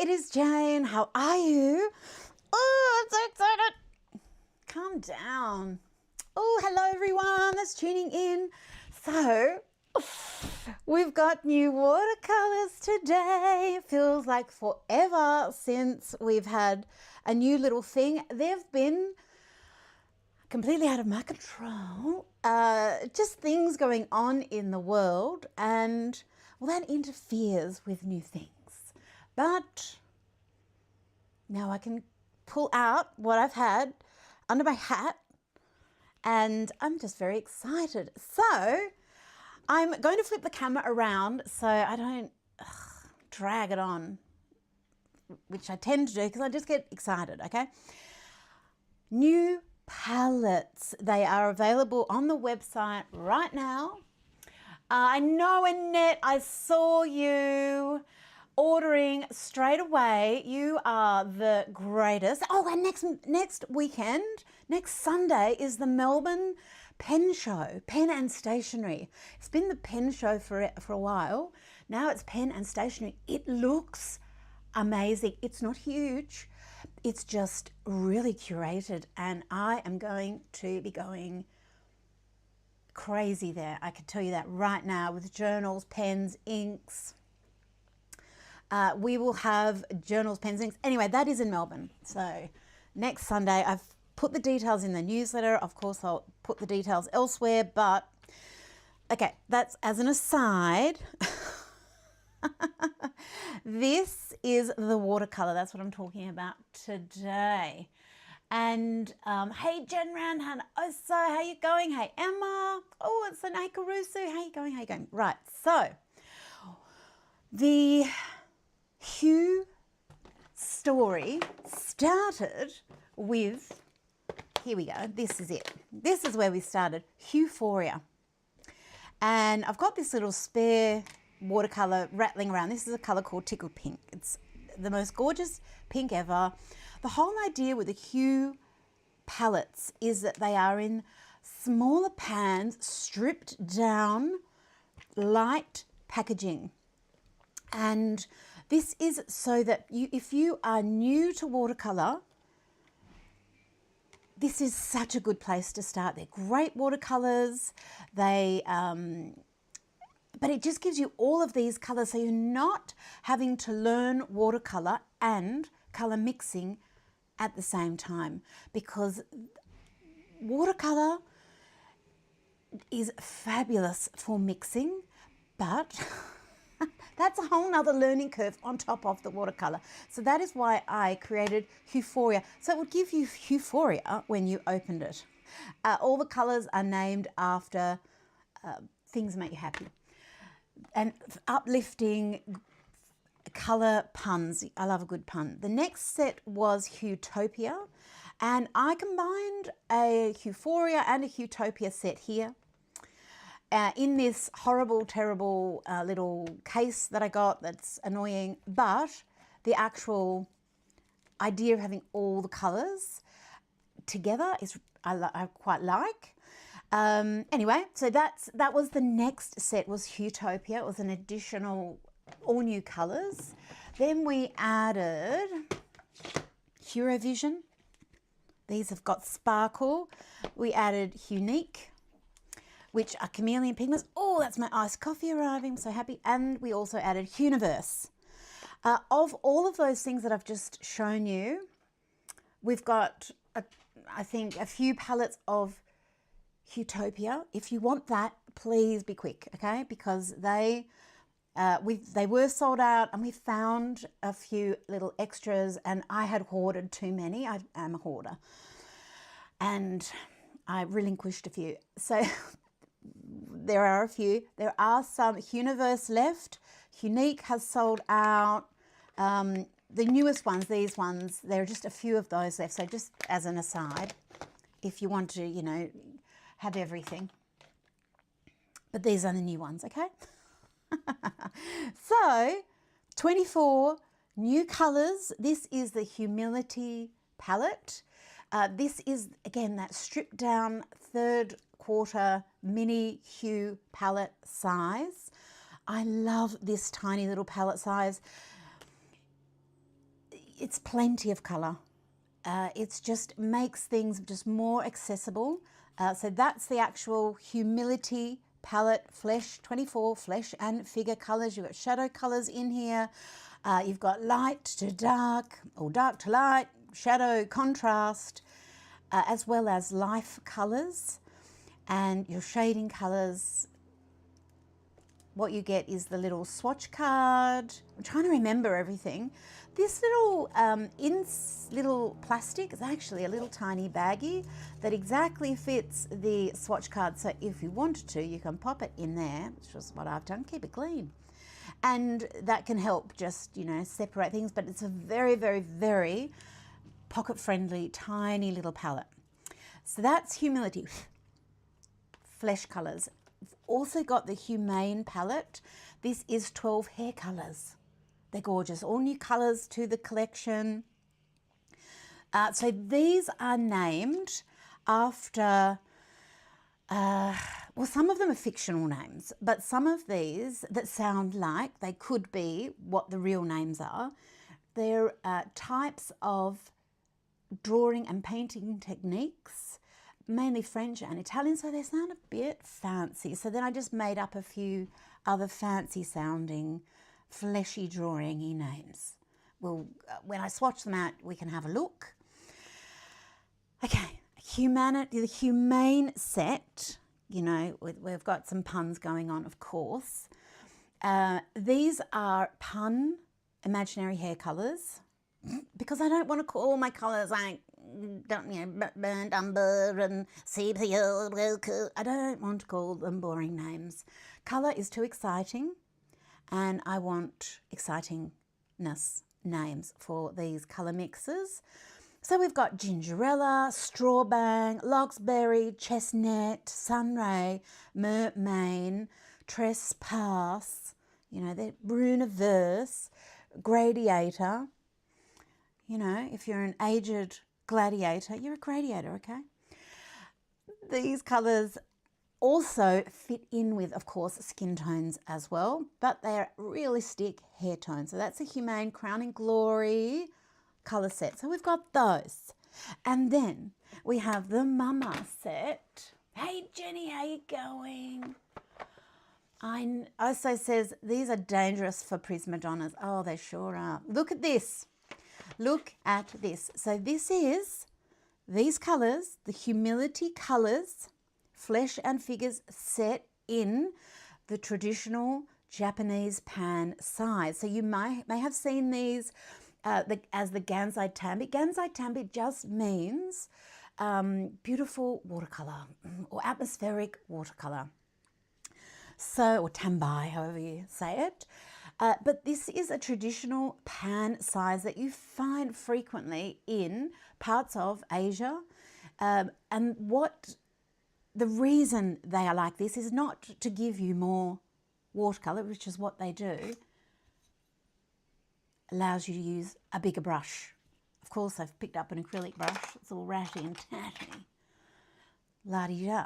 it is Jane. How are you? Oh, I'm so excited. Calm down. Oh, hello everyone that's tuning in. So, we've got new watercolors today. It feels like forever since we've had a new little thing. They've been completely out of my control. Just things going on in the world, and well, that interferes with new things. But now I can pull out what I've had under my hat, and I'm just very excited. So I'm going to flip the camera around so I don't drag it on, which I tend to do because I just get excited, okay? New palettes. They are available on the website right now. I know, Annette, I saw you ordering straight away. You are the greatest. Oh, and next weekend, next Sunday, is the Melbourne Pen Show, Pen and Stationery. It's been the Pen Show for a while. Now it's Pen and Stationery. It looks amazing. It's not huge. It's just really curated, and I am going to be going crazy there. I can tell you that right now, with journals, pens, inks. We will have journals, pens, inks. Anyway, that is in Melbourne. So next Sunday, I've put the details in the newsletter. Of course, I'll put the details elsewhere, but okay, that's as an aside. This is the watercolor. That's what I'm talking about today. And hey, Jen Randhan, also, how you going? Hey, Emma. Oh, it's an Akarusu. How you going? How you going? Right. So the HUE story started with, here we go. This is it. This is where we started. HUEphoria. And I've got this little spare watercolor rattling around. This is a color called Tickled Pink. It's the most gorgeous pink ever. The whole idea with the HUE palettes is that they are in smaller pans, stripped down, light packaging. And this is so that if you are new to watercolor, this is such a good place to start. They're great watercolors. But it just gives you all of these colors, so you're not having to learn watercolor and color mixing at the same time, because watercolor is fabulous for mixing, but that's a whole nother learning curve on top of the watercolor. So that is why I created HUEphoria. So it would give you euphoria when you opened it. All the colors are named after things that make you happy. And uplifting color puns. I love a good pun. The next set was HUEtopia, and I combined a HUEphoria and a HUEtopia set here in this horrible, terrible little case that I got that's annoying, but the actual idea of having all the colors together is I quite like. Anyway, so that was the next set, was HUEtopia. It was an additional all new colors. Then we added HUEvision. These have got sparkle. We added HUEnique, which are chameleon pigments. Oh, that's my iced coffee arriving. I'm so happy. And we also added HUEniverse. Of all of those things that I've just shown you, we've got I think a few palettes of HUEtopia. If you want that, please be quick, okay? Because they were sold out, and we found a few little extras, and I had hoarded too many. I am a hoarder, and I relinquished a few. So there are a few. There are some HUEniverse left. HUEnique has sold out. The newest ones, these ones, there are just a few of those left. So just as an aside, if you want to, you know, have everything. But these are the new ones, okay? So 24 new colors. This is the HUEmility palette. This is, again, that stripped down third quarter mini HUE palette size. I love this tiny little palette size. it's plenty of colour. It just makes things just more accessible. So that's the actual HUEmility palette, flesh, 24 flesh and figure colours. You've got shadow colours in here. You've got light to dark or dark to light, shadow contrast, as well as life colours and your shading colours. What you get is the little swatch card. I'm trying to remember everything. This little little plastic is actually a little tiny baggie that exactly fits the swatch card. So if you wanted to, you can pop it in there, which is what I've done, keep it clean. And that can help just, you know, separate things, but it's a very, very, very pocket-friendly, tiny little palette. So that's HUEmility, flesh colours. We've also got the HUEmane palette. This is 12 hair colours. They're gorgeous, all new colours to the collection. So these are named after, well, some of them are fictional names, but some of these that sound like they could be what the real names are. They're types of drawing and painting techniques, mainly French and Italian, so they sound a bit fancy. So then I just made up a few other fancy sounding fleshy drawing-y names. Well, when I swatch them out, we can have a look. Okay, HUEmane, the HUEmane set, you know, we've got some puns going on, of course. These are pun imaginary hair colours, because I don't want to call all my colours like, don't, you know, burnt umber and sepia. I don't want to call them boring names. Colour is too exciting, and I want excitingness names for these colour mixes. So we've got gingerella, strawbang, loxberry, chestnut, sunray, mermain, trespass, you know, the bruniverse, gradiator. You know, if you're an aged gladiator, you're a gradiator, okay? These colours also fit in with, of course, skin tones as well, but they're realistic hair tones. So that's a HUEmane Crowning Glory colour set. So we've got those. And then we have the Mama set. Hey Jenny, how you going? Also says these are dangerous for Prismadonnas. Oh, they sure are. Look at this. Look at this. So this is these colours, the HUEmility colours, flesh and figures set in the traditional Japanese pan size. So you may have seen these as the Gansai Tambi. Gansai Tambi just means beautiful watercolour or atmospheric watercolour. So, or tambai, however you say it. But this is a traditional pan size that you find frequently in parts of Asia. And the reason they are like this is not to give you more watercolour, which is what they do. Allows you to use a bigger brush. Of course, I've picked up an acrylic brush. It's all ratty and tatty. La-di-da.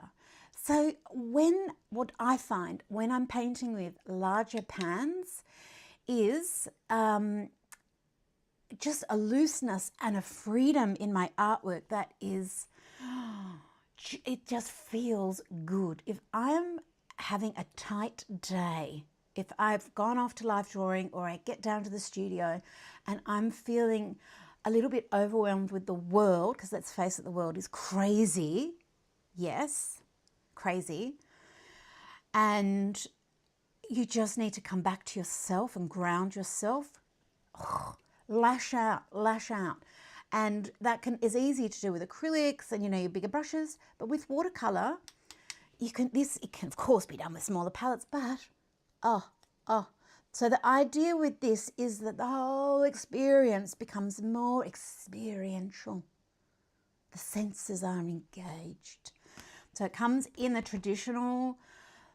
So what I find when I'm painting with larger pans is just a looseness and a freedom in my artwork that is, it just feels good. If I'm having a tight day, if I've gone off to live drawing or I get down to the studio and I'm feeling a little bit overwhelmed with the world, because let's face it, the world is crazy. Yes, crazy. And you just need to come back to yourself and ground yourself. Lash out, lash out. And that is easy to do with acrylics and, you know, your bigger brushes. But with watercolour, it can of course be done with smaller palettes, but so the idea with this is that the whole experience becomes more experiential. The senses are engaged. So it comes in the traditional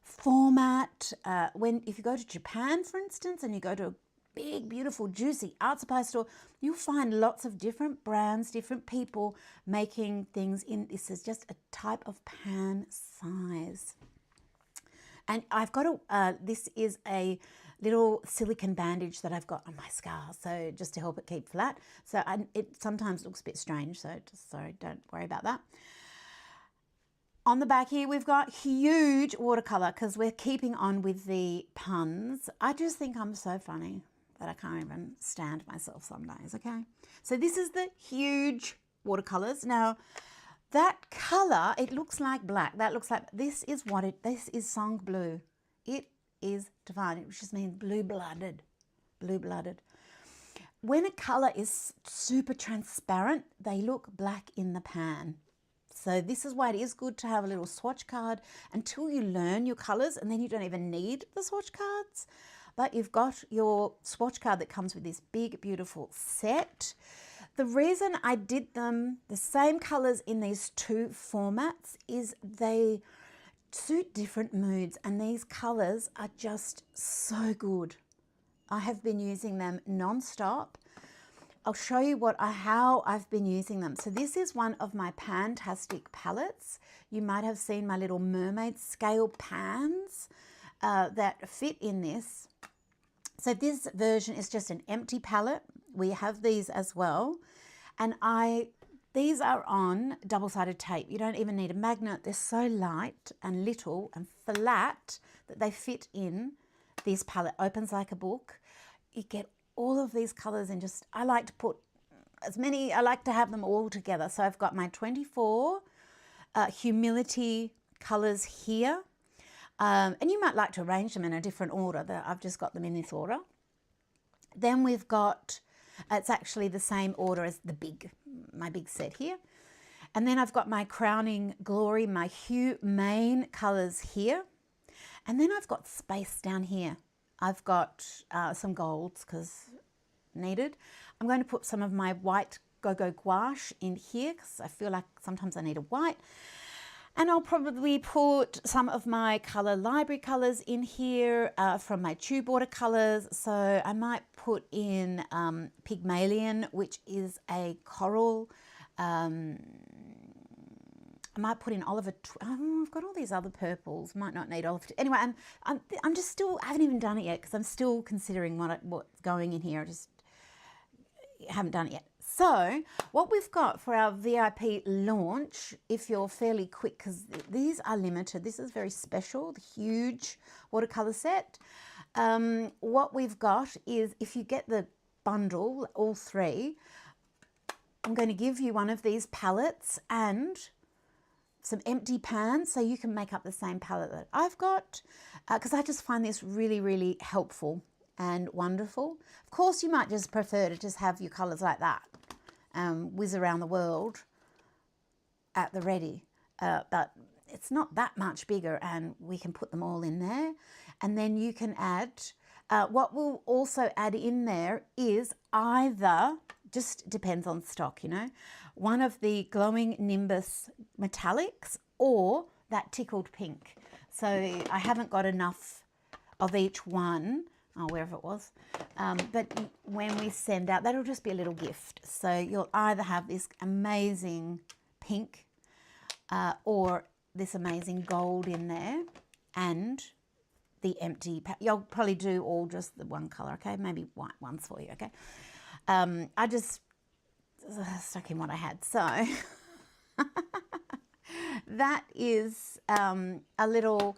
format. If you go to Japan, for instance, and you go to a big, beautiful, juicy art supply store, you'll find lots of different brands, different people making things in. This is just a type of pan size. And I've got this is a little silicone bandage that I've got on my scar, so just to help it keep flat. So it sometimes looks a bit strange, so just sorry, don't worry about that. On the back here, we've got HUEge watercolor, because we're keeping on with the puns. I just think I'm so funny that I can't even stand myself some days, okay? So this is the HUEge watercolors. Now, that color, it looks like black. That looks like, this is sang bleu. It is divine, which just means blue-blooded, blue-blooded. When a color is super transparent, they look black in the pan. So this is why it is good to have a little swatch card until you learn your colors, and then you don't even need the swatch cards. But you've got your swatch card that comes with this big, beautiful set. The reason I did them the same colors in these two formats is they suit different moods, and these colors are just so good. I have been using them non-stop. I'll show you how I've been using them. So this is one of my Pantastic palettes. You might have seen my little mermaid scale pans that fit in this. So this version is just an empty palette. We have these as well. And these are on double-sided tape. You don't even need a magnet. They're so light and little and flat that they fit in this palette. Opens like a book. You get all of these colors, and just, I like to put as many, I like to have them all together. So I've got my 24 HUEmility colors here. And you might like to arrange them in a different order. I've just got them in this order. Then we've got, it's actually the same order as my big set here. And then I've got my crowning glory, my HUEmane colors here. And then I've got space down here. I've got some golds because needed. I'm going to put some of my white Go-Go gouache in here because I feel like sometimes I need a white. And I'll probably put some of my color library colors in here from my tube watercolors. So I might put in Pygmalion, which is a coral. I might put in Oliver. I've got all these other purples. Might not need Oliver. Anyway, I'm just still. I haven't even done it yet because I'm still considering what's going in here. I just haven't done it yet. So what we've got for our VIP launch, if you're fairly quick, because these are limited. This is very special. The HUEge watercolor set. What we've got is, if you get the bundle, all three, I'm going to give you one of these palettes and some empty pans so you can make up the same palette that I've got, because I just find this really, really helpful and wonderful. Of course, you might just prefer to just have your colors like that, whiz around the world at the ready, but it's not that much bigger, and we can put them all in there. And then you can add, what we'll also add in there is either, just depends on stock, you know, one of the glowing Nimbus metallics or that tickled pink. So I haven't got enough of each one, wherever it was, but when we send out, that'll just be a little gift. So you'll either have this amazing pink or this amazing gold in there, and the empty, you'll probably do all just the one color, okay? Maybe white ones for you, okay? I just stuck in what I had. So that is a little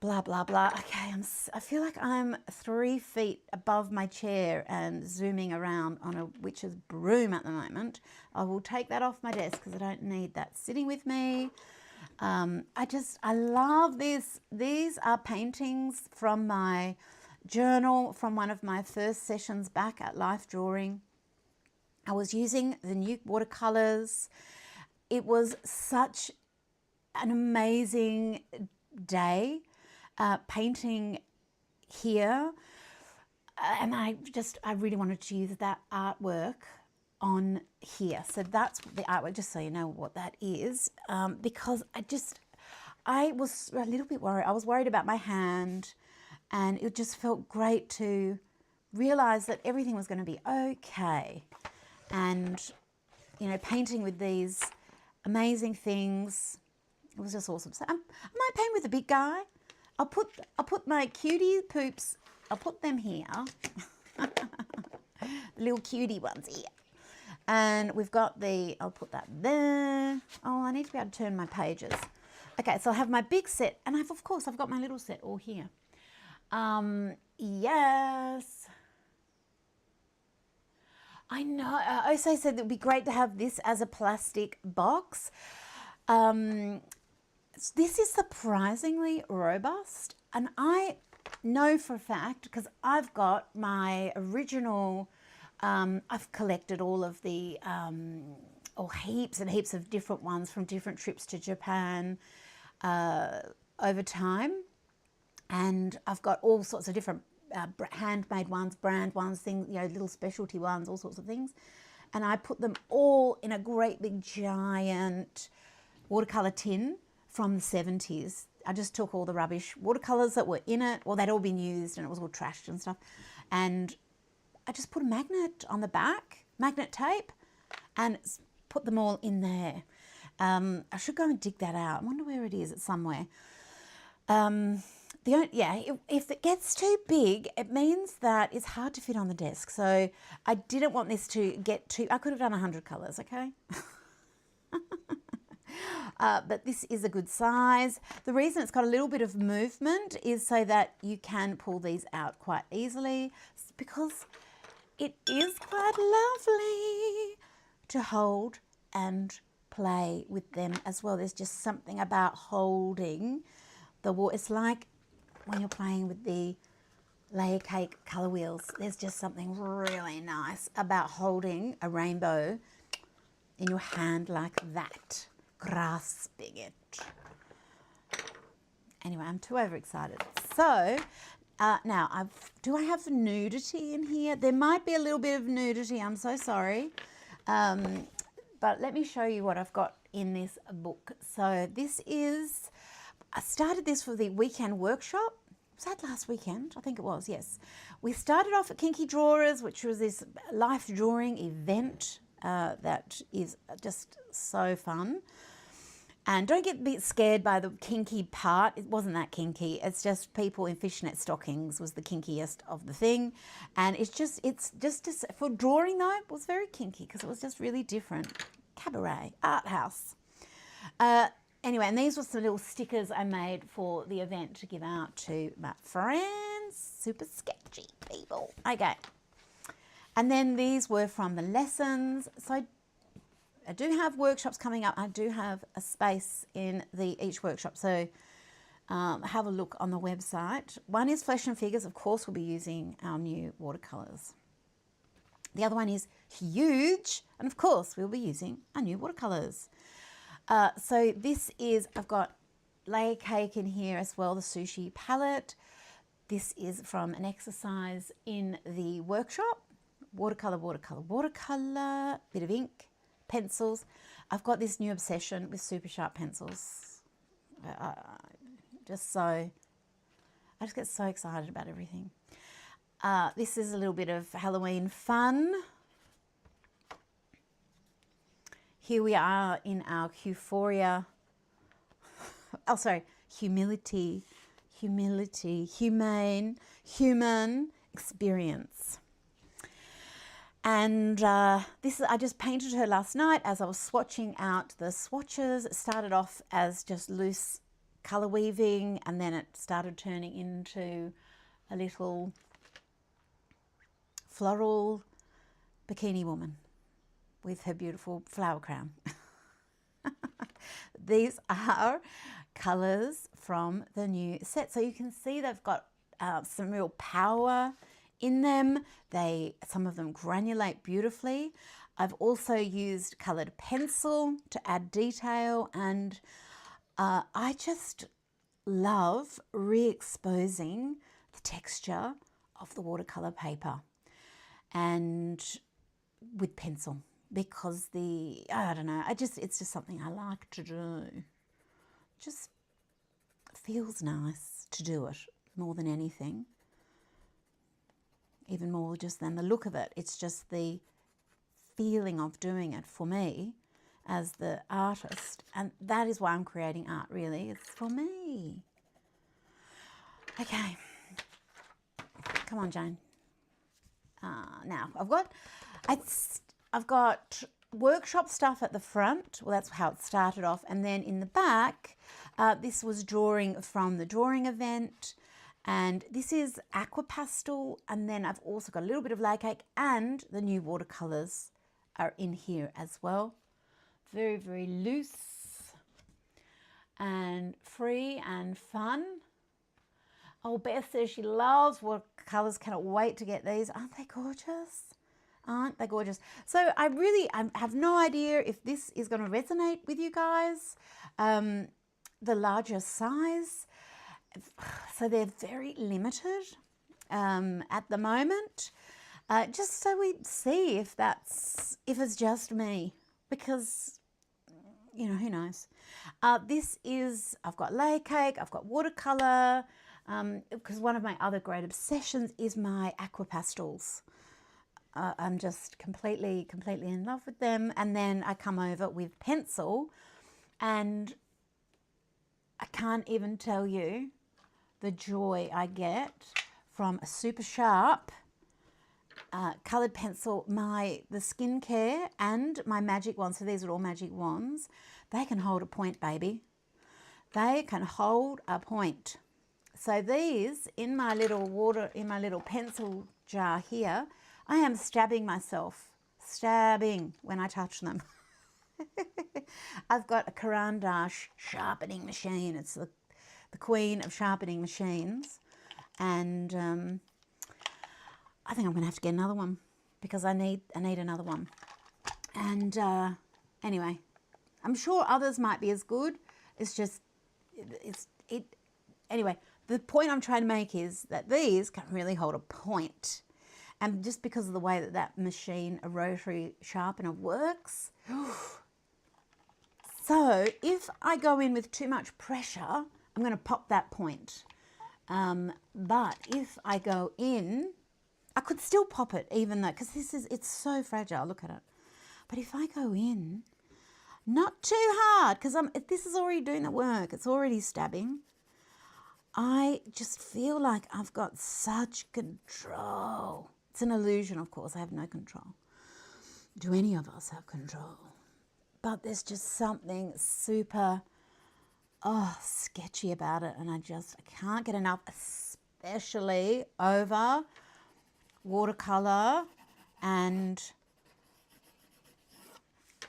blah, blah, blah. Okay, I feel like I'm 3 feet above my chair and zooming around on a witch's broom at the moment. I will take that off my desk because I don't need that sitting with me. I love this. These are paintings from my journal from one of my first sessions back at Life Drawing. I was using the new watercolors. It was such an amazing day painting here, and I really wanted to use that artwork on here. So that's the artwork, just so you know what that is, because I was a little bit worried. I was worried about my hand, and it just felt great to realize that everything was going to be okay. And, you know, painting with these amazing things, it was just awesome. So I might paint with the big guy. I'll put my cutie poops, I'll put them here. The little cutie ones here. And we've got the, I'll put that there. Oh, I need to be able to turn my pages. Okay, so I have my big set, and of course I've got my little set all here. Yes. I know, I also said it would be great to have this as a plastic box. This is surprisingly robust, and I know for a fact, because I've got my original, I've collected all of the, heaps and heaps of different ones from different trips to Japan over time. And I've got all sorts of different handmade ones, brand ones, things, you know, little specialty ones, all sorts of things. And I put them all in a great big giant watercolor tin from the 70s. I just took all the rubbish watercolors that were in it, well, they'd all been used and it was all trashed and stuff. And I just put a magnet on the back, magnet tape, and put them all in there. I should go and dig that out. I wonder where it is. It's somewhere. If it gets too big, it means that it's hard to fit on the desk. So I didn't want this to get too, I could have done 100 colours, okay? But this is a good size. The reason it's got a little bit of movement is so that you can pull these out quite easily, because it is quite lovely to hold and play with them as well. There's just something about holding the water. It's like when you're playing with the LAYERCAKE colour wheels. There's just something really nice about holding a rainbow in your hand like that, grasping it. Anyway, I'm too overexcited. So now, do I have nudity in here? There might be a little bit of nudity. I'm so sorry. But let me show you what I've got in this book. So this is, I started this for the weekend workshop. Was that last weekend? I think it was, yes. We started off at Kinky Drawers, which was this life drawing event that is just so fun. And don't get a bit scared by the kinky part. It wasn't that kinky. It's just people in fishnet stockings was the kinkiest of the thing. And it's just for drawing though, it was very kinky because it was just really different. Cabaret, art house. Anyway, and these were some little stickers I made for the event to give out to my friends. Super sketchy people. Okay. And then these were from the lessons. So I do have workshops coming up. I do have a space in each workshop. So have a look on the website. One is Flesh and Figures. Of course, we'll be using our new watercolours. The other one is HUEge. And of course, we'll be using our new watercolours. So this is, I've got LAYERCAKE in here as well, the sushi palette. This is from an exercise in the workshop. Watercolour, watercolour, watercolour, bit of ink, pencils. I've got this new obsession with super sharp pencils. I just get so excited about everything. This is a little bit of Halloween fun. Here we are in our HUEmility, HUEman experience. And this is, I just painted her last night as I was swatching out the swatches. It started off as just loose colour weaving, and then it started turning into a little floral bikini woman with her beautiful flower crown. These are colours from the new set. So you can see they've got some real power in them. Some of them granulate beautifully. I've also used coloured pencil to add detail, and I just love re-exposing the texture of the watercolour paper and with pencil, because I don't know, it's just something I like to do. Just feels nice to do it more than anything. Even more just than the look of it. It's just the feeling of doing it for me as the artist. And that is why I'm creating art, really. It's for me. Okay. Come on, Jane. Now, I've got workshop stuff at the front. Well, that's how it started off. And then in the back, this was drawing from the drawing event. And this is aqua pastel. And then I've also got a little bit of LAYERCAKE, and the new watercolors are in here as well. Very, very loose and free and fun. Oh, Beth says she loves watercolors. Cannot wait to get these. Aren't they gorgeous? Aren't they gorgeous? So I have no idea if this is going to resonate with you guys. The larger size. So they're very limited at the moment. Just so we see if it's just me, because, you know, who knows. I've got LAYERCAKE, I've got watercolor, because one of my other great obsessions is my aqua pastels. I'm just completely in love with them. And then I come over with pencil, and I can't even tell you the joy I get from a super sharp coloured pencil. The skincare and my magic wands, so these are all magic wands, they can hold a point, baby. They can hold a point. So these, in my little pencil jar here, I am stabbing myself, when I touch them. I've got a Caran d'Ache sharpening machine. It's the queen of sharpening machines. And I think I'm going to have to get another one, because I need another one. And anyway, I'm sure others might be as good. It's just, anyway, the point I'm trying to make is that these can really hold a point. And just because of the way that machine, a rotary sharpener, works. So if I go in with too much pressure, I'm going to pop that point. But if I go in, I could still pop it, even though, because it's so fragile. Look at it. But if I go in, not too hard, because this is already doing the work. It's already stabbing. I just feel like I've got such control. It's an illusion, of course. I have no control. Do any of us have control? But there's just something super, sketchy about it. And I can't get enough, especially over watercolor and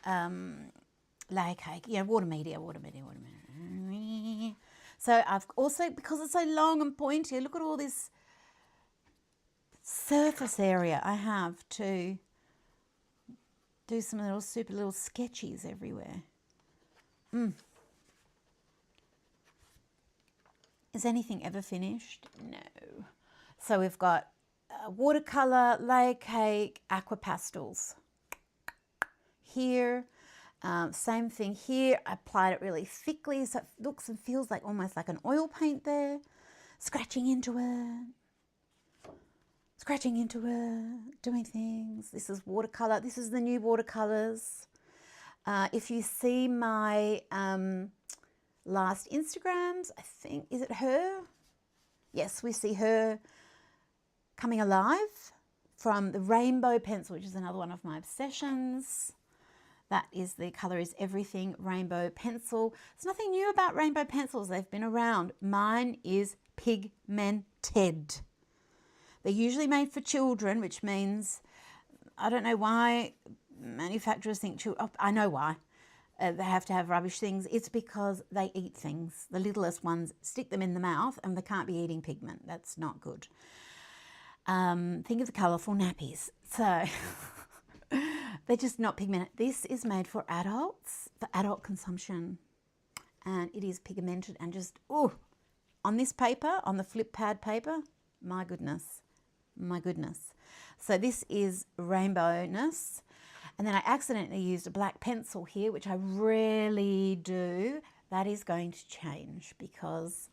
LAYERCAKE. Yeah, water media. So I've also, because it's so long and pointy, look at all this surface area I have to do some super little sketches everywhere. Is anything ever finished? No. So we've got watercolor, LAYERCAKE, aqua pastels. Here, same thing here. I applied it really thickly, so it looks and feels like almost like an oil paint there. Scratching into it, doing things. This is watercolor. This is the new watercolors. If you see my last Instagrams, I think, is it her? Yes, we see her coming alive from the rainbow pencil, which is another one of my obsessions. That is, the colour is Everything Rainbow Pencil. There's nothing new about rainbow pencils. They've been around. Mine is pigmented. They're usually made for children, which means, I don't know why manufacturers think children, I know why. They have to have rubbish things. It's because they eat things. The littlest ones stick them in the mouth and they can't be eating pigment. That's not good. Think of the colourful nappies. So they're just not pigmented. This is made for adults, for adult consumption. And it is pigmented and just, on this paper, on the flip pad paper, my goodness. So this is rainbowness. And then I accidentally used a black pencil here, which I rarely do. That is going to change because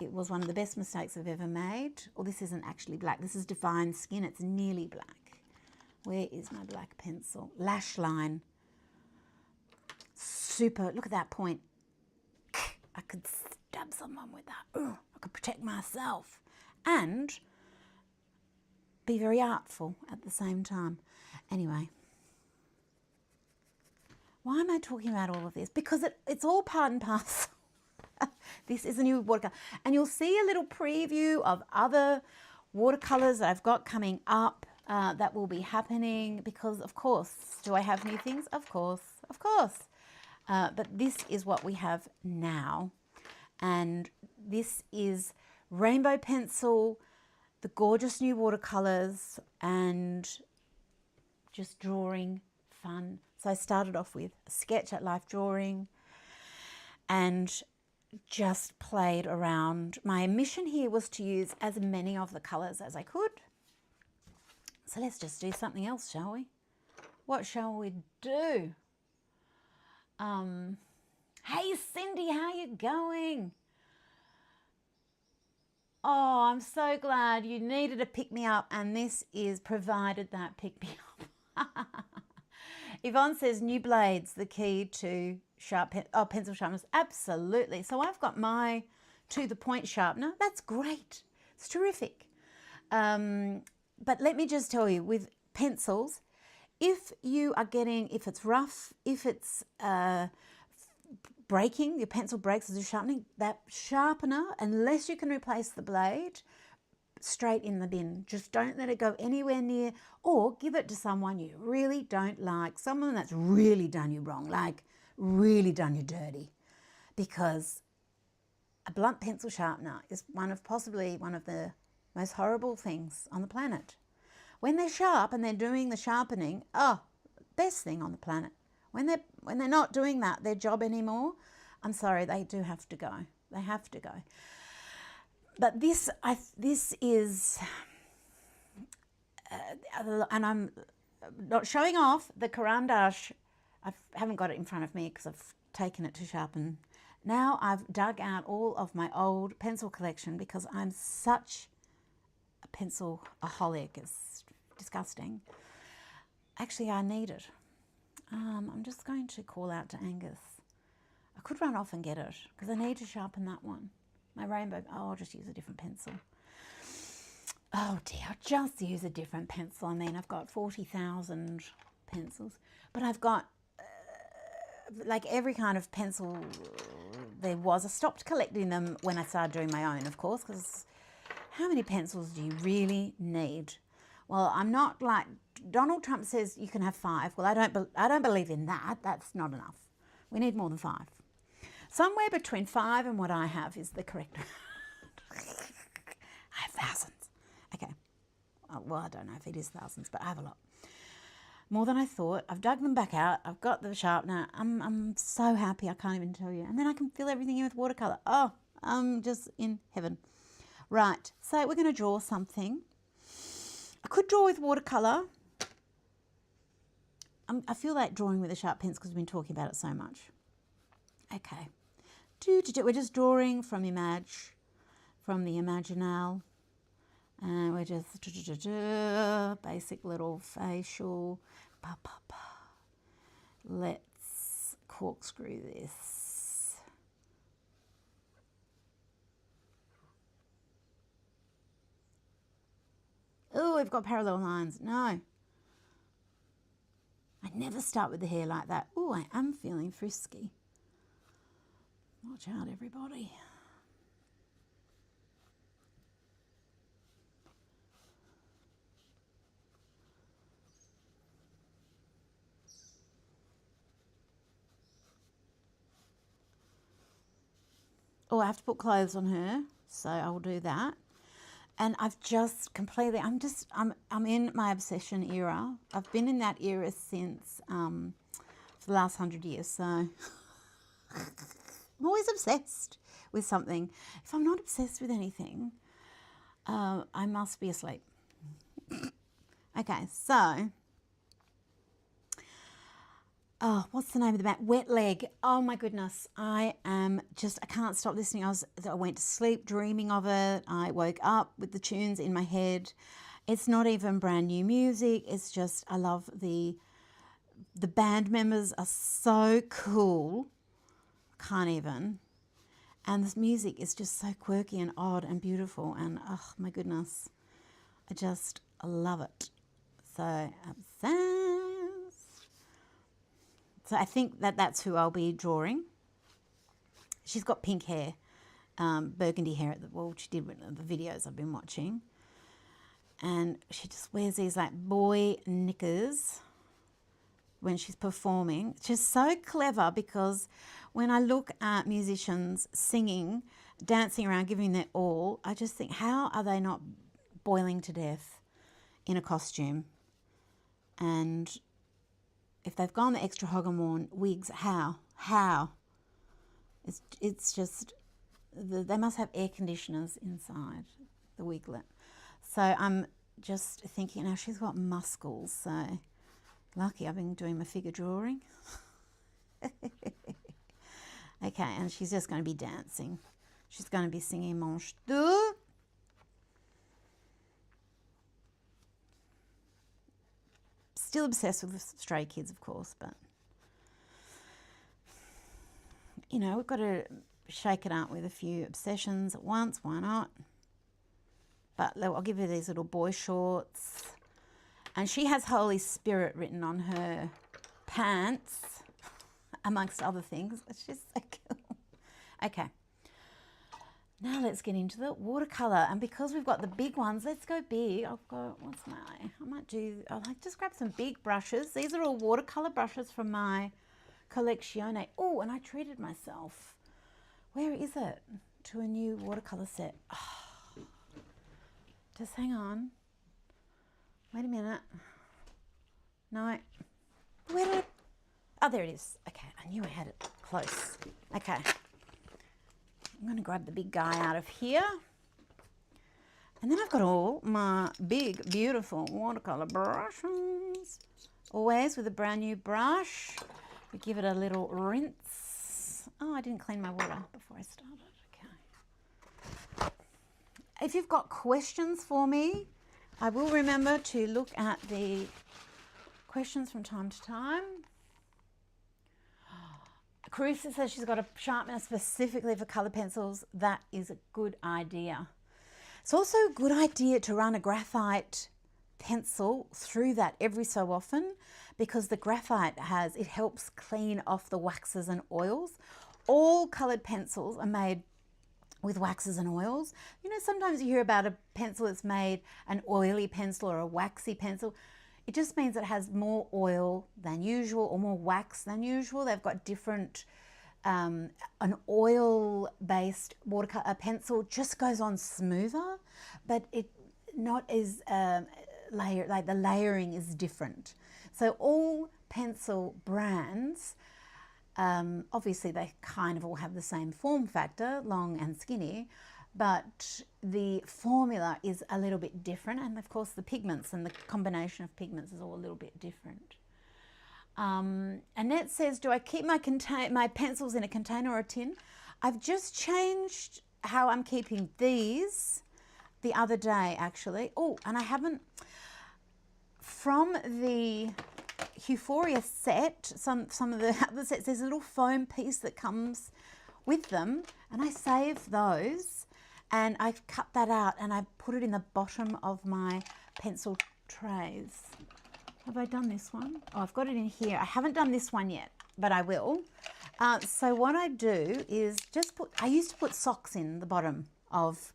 it was one of the best mistakes I've ever made. Well, this isn't actually black. This is Divine Skin. It's nearly black. Where is my black pencil? Lash line. Super. Look at that point. I could stab someone with that. I could protect myself and be very artful at the same time. Anyway, why am I talking about all of this? Because it's all part and parcel. This is a new watercolor. And you'll see a little preview of other watercolors that I've got coming up that will be happening because, of course, do I have new things? Of course, of course. But this is what we have now. And this is rainbow pencil, the gorgeous new watercolors, and just drawing fun. So I started off with a sketch at Life Drawing and just played around. My mission here was to use as many of the colours as I could. So let's just do something else, shall we? What shall we do? Hey Cindy, how you going? Oh, I'm so glad you needed a pick-me-up, and this is provided that pick-me-up. Yvonne says new blades, the key to pencil sharpness. Absolutely. So I've got my to the point sharpener. That's great. It's terrific. But let me just tell you, with pencils, if it's rough, if it's breaking, your pencil breaks as you're sharpening, that sharpener, unless you can replace the blade, straight in the bin. Just don't let it go anywhere near, or give it to someone you really don't like, someone that's really done you wrong, like really done you dirty, because a blunt pencil sharpener is possibly one of the most horrible things on the planet. When they're sharp and they're doing the sharpening, best thing on the planet. When they're not doing their job anymore, I'm sorry, they do have to go. They have to go. But this is, and I'm not showing off the Caran d'Ache. I haven't got it in front of me because I've taken it to sharpen. Now I've dug out all of my old pencil collection because I'm such a pencil-aholic. It's disgusting. Actually, I need it. I'm just going to call out to Angus. I could run off and get it because I need to sharpen that one. My rainbow, I'll just use a different pencil. Oh dear, I'll just use a different pencil. I mean, I've got 40,000 pencils, but I've got like every kind of pencil there was. I stopped collecting them when I started doing my own, of course, because how many pencils do you really need? Well, I'm not like Donald Trump says you can have 5. Well, I don't believe in that. That's not enough. We need more than 5. Somewhere between 5 and what I have is the correct. I have thousands. Okay. Well, I don't know if it is thousands, but I have a lot. More than I thought. I've dug them back out. I've got the sharpener. I'm so happy. I can't even tell you. And then I can fill everything in with watercolor. Oh, I'm just in heaven. Right. So we're going to draw something. I could draw with watercolor. I feel like drawing with a sharp pencil because we've been talking about it so much. Okay. We're just drawing from the Imaginal. And we're just basic little facial. Let's corkscrew this. Oh, we've got parallel lines. No. I never start with the hair like that. Oh, I am feeling frisky. Watch out, everybody. Oh, I have to put clothes on her, so I'll do that. And I've just completely, I'm in my obsession era. I've been in that era since for the last 100 years, so I'm always obsessed with something. If I'm not obsessed with anything, I must be asleep. Okay, so, oh, what's the name of the band? Wet Leg. Oh my goodness, I can't stop listening. I went to sleep dreaming of it. I woke up with the tunes in my head. It's not even brand new music. It's just, I love the band members are so cool. Can't even. And this music is just so quirky and odd and beautiful, and oh my goodness, I just love it. So obsessed. So I think that that's who I'll be drawing. She's got pink hair, burgundy hair at the, well, she did with the videos I've been watching. And she just wears these like boy knickers when she's performing. It's just so clever, because when I look at musicians singing, dancing around, giving their all, I just think, how are they not boiling to death in a costume? And if they've gone the extra hog and worn wigs, how? It's just, they must have air conditioners inside the wiglet. So I'm just thinking, now she's got muscles, so lucky I've been doing my figure drawing. Okay, and she's just going to be dancing. She's going to be singing Manche deux. Still obsessed with Stray Kids, of course, but you know, we've got to shake it up with a few obsessions at once. Why not? But I'll give you these little boy shorts. And she has Holy Spirit written on her pants, amongst other things. It's just so cool. Okay. Now let's get into the watercolour. And because we've got the big ones, let's go big. I've got, I'll just grab some big brushes. These are all watercolour brushes from my HUEmane. Oh, and I treated myself. Where is it? To a new watercolour set. Oh, just hang on. Wait a minute. No. Where did it? Oh, there it is. Okay, I knew I had it close. Okay. I'm going to grab the big guy out of here. And then I've got all my big, beautiful watercolour brushes. Always with a brand new brush. We give it a little rinse. Oh, I didn't clean my water before I started. Okay. If you've got questions for me, I will remember to look at the questions from time to time. Carissa says she's got a sharpener specifically for colour pencils. That is a good idea. It's also a good idea to run a graphite pencil through that every so often, because the graphite it helps clean off the waxes and oils. All coloured pencils are made with waxes and oils. You know, sometimes you hear about a pencil that's made an oily pencil or a waxy pencil. It just means it has more oil than usual or more wax than usual. They've got different, an oil-based watercolor pencil just goes on smoother, but it not as like the layering is different. So all pencil brands, obviously they kind of all have the same form factor, long and skinny, but the formula is a little bit different, and of course the pigments and the combination of pigments is all a little bit different. Annette says, do I keep my pencils in a container or a tin? I've just changed how I'm keeping these the other day, actually. Oh, and I haven't, from the Euphoria set, some of the other sets, there's a little foam piece that comes with them, and I save those. And I've cut that out and I put it in the bottom of my pencil trays. Have I done this one? Oh, I've got it in here. I haven't done this one yet, but I will. So what I do is just I used to put socks in the bottom of,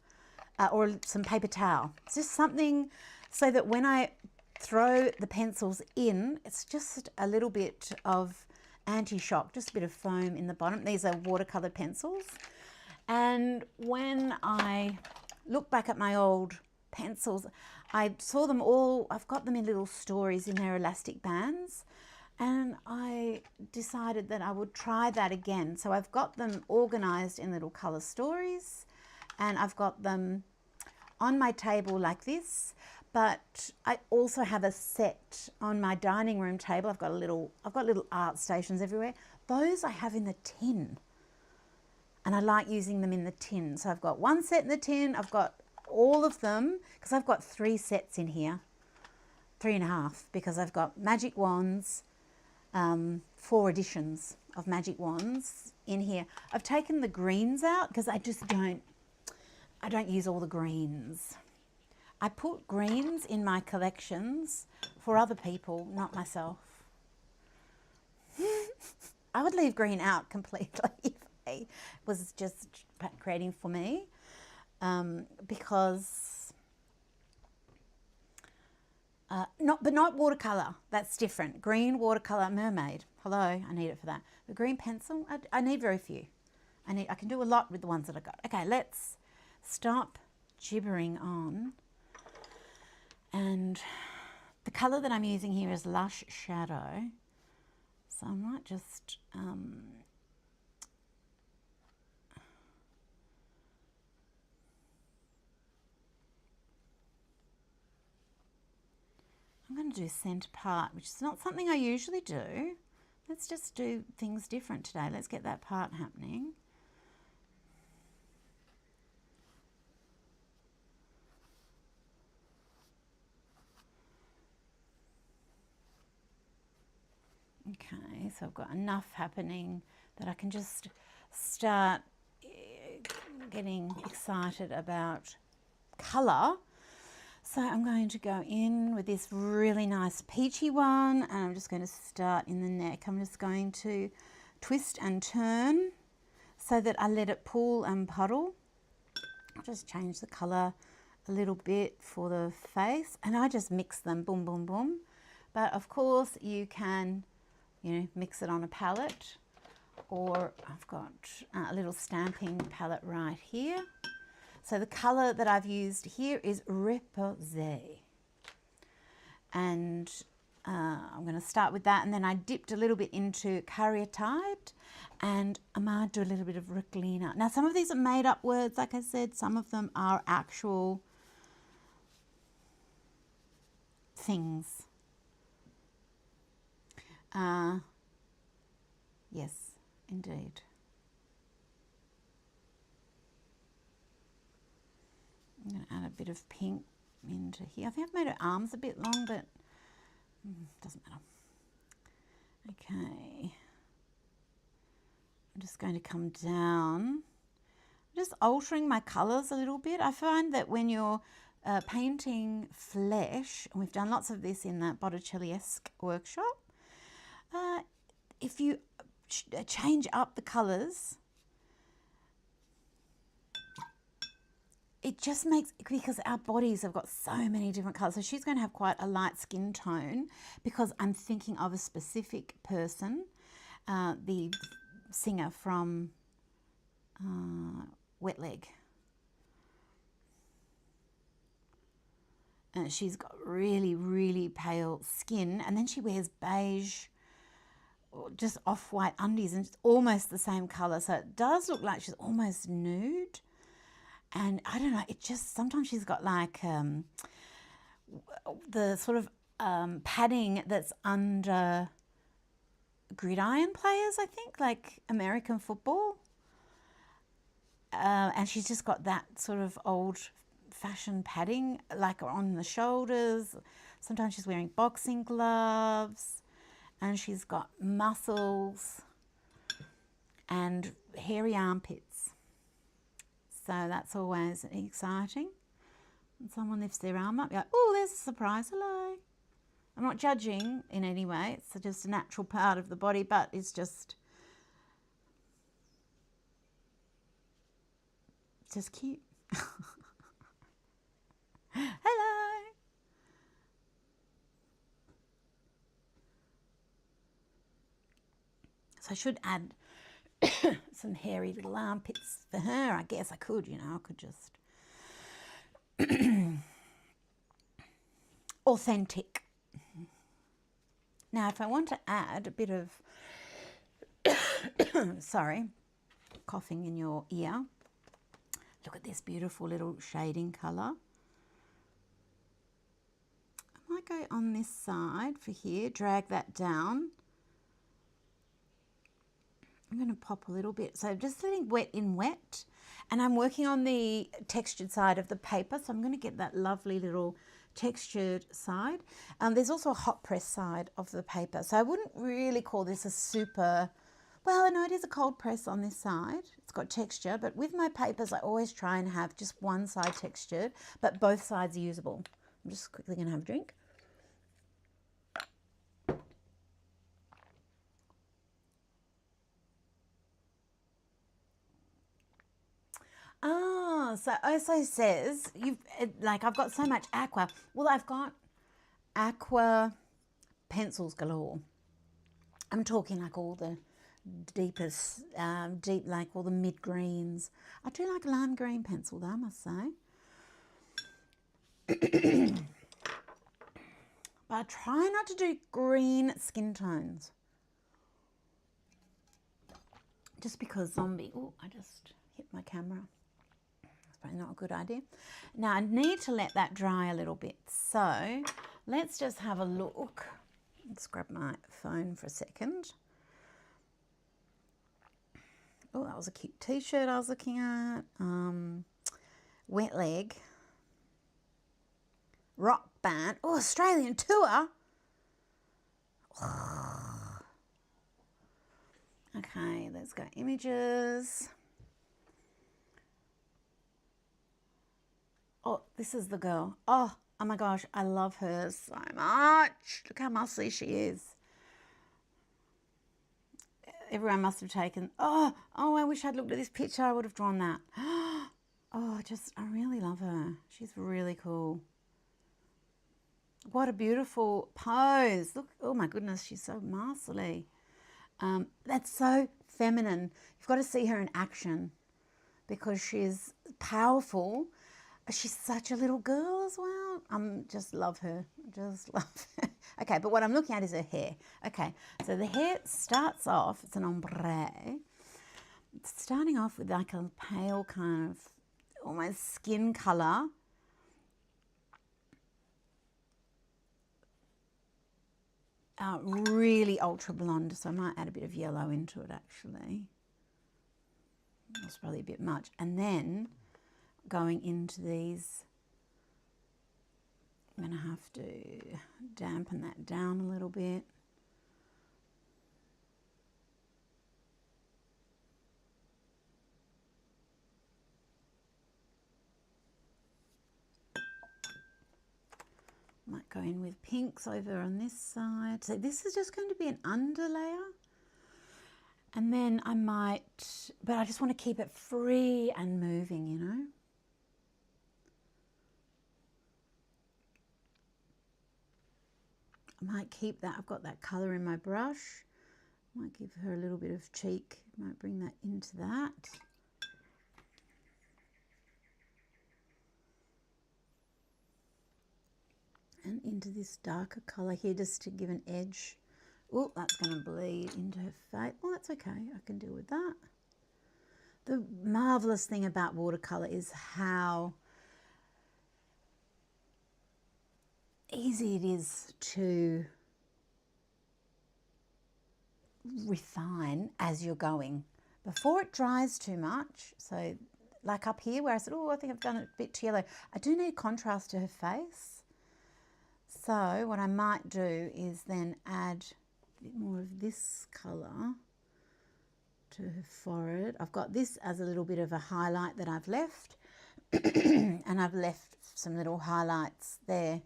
or some paper towel. It's just something so that when I throw the pencils in, it's just a little bit of anti-shock, just a bit of foam in the bottom. These are watercolour pencils. And when I look back at my old pencils, I saw them all, I've got them in little stories in their elastic bands, and I decided that I would try that again. So I've got them organised in little colour stories, and I've got them on my table like this, but I also have a set on my dining room table. I've got little art stations everywhere. Those I have in the tin. And I like using them in the tin. So I've got one set in the tin. I've got all of them, because I've got 3 sets in here. 3.5, because I've got magic wands, 4 editions of magic wands in here. I've taken the greens out because I don't use all the greens. I put greens in my collections for other people, not myself. I would leave green out completely if I was just creating for me, because but not watercolor. That's different. Green watercolor mermaid. Hello, I need it for that. The green pencil, I need very few. I can do a lot with the ones that I got. Okay, let's stop gibbering on. And the color that I'm using here is Lush Shadow. So I might just I'm going to do centre part, which is not something I usually do. Let's just do things different today. Let's get that part happening. Okay, so I've got enough happening that I can just start getting excited about colour. So I'm going to go in with this really nice peachy one, and I'm just going to start in the neck. I'm just going to twist and turn so that I let it pool and puddle. I'll just change the colour a little bit for the face, and I just mix them, boom, boom, boom. But of course you can, mix it on a palette, or I've got a little stamping palette right here. So the colour that I've used here is Repose. And I'm going to start with that, and then I dipped a little bit into Caryatide, and I might do a little bit of Reclina. Now some of these are made up words, like I said, some of them are actual things. Yes, indeed. I'm going to add a bit of pink into here. I think I've made her arms a bit long, but doesn't matter. Okay. I'm just going to come down. I'm just altering my colours a little bit. I find that when you're painting flesh, and we've done lots of this in that Botticelli-esque workshop, if you change up the colours, it just makes, because our bodies have got so many different colours. So she's going to have quite a light skin tone because I'm thinking of a specific person, the singer from Wet Leg. And she's got really, really pale skin, and then she wears beige, just off-white undies, and it's almost the same colour. So it does look like she's almost nude. And I don't know, it just, sometimes she's got like the sort of padding that's under gridiron players, I think, like American football. And she's just got that sort of old-fashioned padding, like on the shoulders. Sometimes she's wearing boxing gloves, and she's got muscles and hairy armpits. So that's always exciting. When someone lifts their arm up, you're like, oh, there's a surprise, hello. I'm not judging in any way. It's just a natural part of the body, but it's just cute. Hello. So I should add some hairy little armpits for her. I guess I could, I could just authentic. Now if I want to add a bit of sorry, coughing in your ear, look at this beautiful little shading colour. I might go on this side for here, drag that down. I'm going to pop a little bit, so just letting wet in wet, and I'm working on the textured side of the paper, so I'm going to get that lovely little textured side. There's also a hot press side of the paper. So I wouldn't really call this a super, well, no, it is a cold press on this side. It's got texture, but with my papers, I always try and have just one side textured, but both sides are usable. I'm just quickly going to have a drink. Oh, so also says, I've got so much aqua. Well, I've got aqua pencils galore. I'm talking like all the deepest, like all the mid greens. I do like a lime green pencil though, I must say. But I try not to do green skin tones. Just because zombie, oh, I just hit my camera. That's probably not a good idea. Now I need to let that dry a little bit. So let's just have a look. Let's grab my phone for a second. Oh, that was a cute t-shirt I was looking at. Wet leg. Rock band. Oh, Australian tour. Okay, let's go images. Oh, this is the girl. Oh my gosh, I love her so much. Look how muscly she is. Everyone must have taken, oh, I wish I'd looked at this picture. I would have drawn that. Oh, I really love her. She's really cool. What a beautiful pose. Look, oh my goodness, she's so muscly. That's so feminine. You've got to see her in action because she's powerful. She's such a little girl as well. Just love her. Just love her. Okay, but what I'm looking at is her hair. Okay, so the hair starts off, it's an ombre. It's starting off with like a pale kind of almost skin colour. Really ultra blonde, so I might add a bit of yellow into it actually. That's probably a bit much. And then going into these, I'm going to have to dampen that down a little bit. Might go in with pinks over on this side. So this is just going to be an underlayer. And then I might, but I just want to keep it free and moving, you know. I might keep that, I've got that colour in my brush. Might give her a little bit of cheek, might bring that into that. And into this darker colour here just to give an edge. Oh, that's going to bleed into her face. Well, that's okay, I can deal with that. The marvellous thing about watercolour is how easy it is to refine as you're going before it dries too much. So like up here where I said, oh, I think I've done it a bit too yellow. I do need contrast to her face. So what I might do is then add a bit more of this colour to her forehead. I've got this as a little bit of a highlight that I've left and I've left some little highlights there.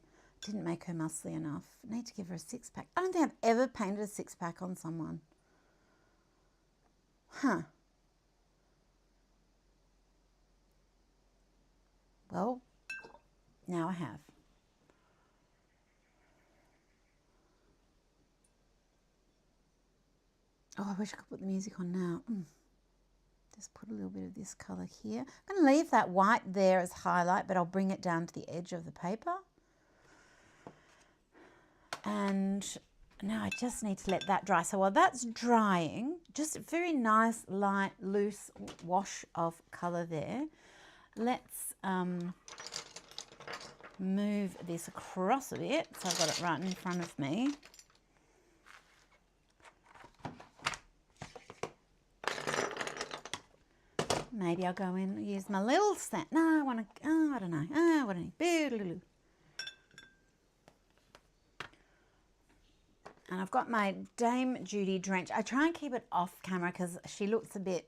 Didn't make her muscly enough. I need to give her a six-pack. I don't think I've ever painted a six-pack on someone. Huh. Well, now I have. Oh, I wish I could put the music on now. Just put a little bit of this colour here. I'm going to leave that white there as highlight, but I'll bring it down to the edge of the paper. And now I just need to let that dry. So while that's drying, just a very nice, light, loose wash of colour there. Let's move this across a bit. So I've got it right in front of me. Maybe I'll go in and use my little stand. No, I want to, oh, I don't know. Oh, what do I need? And I've got my Dame Judy Drench. I try and keep it off camera because she looks a bit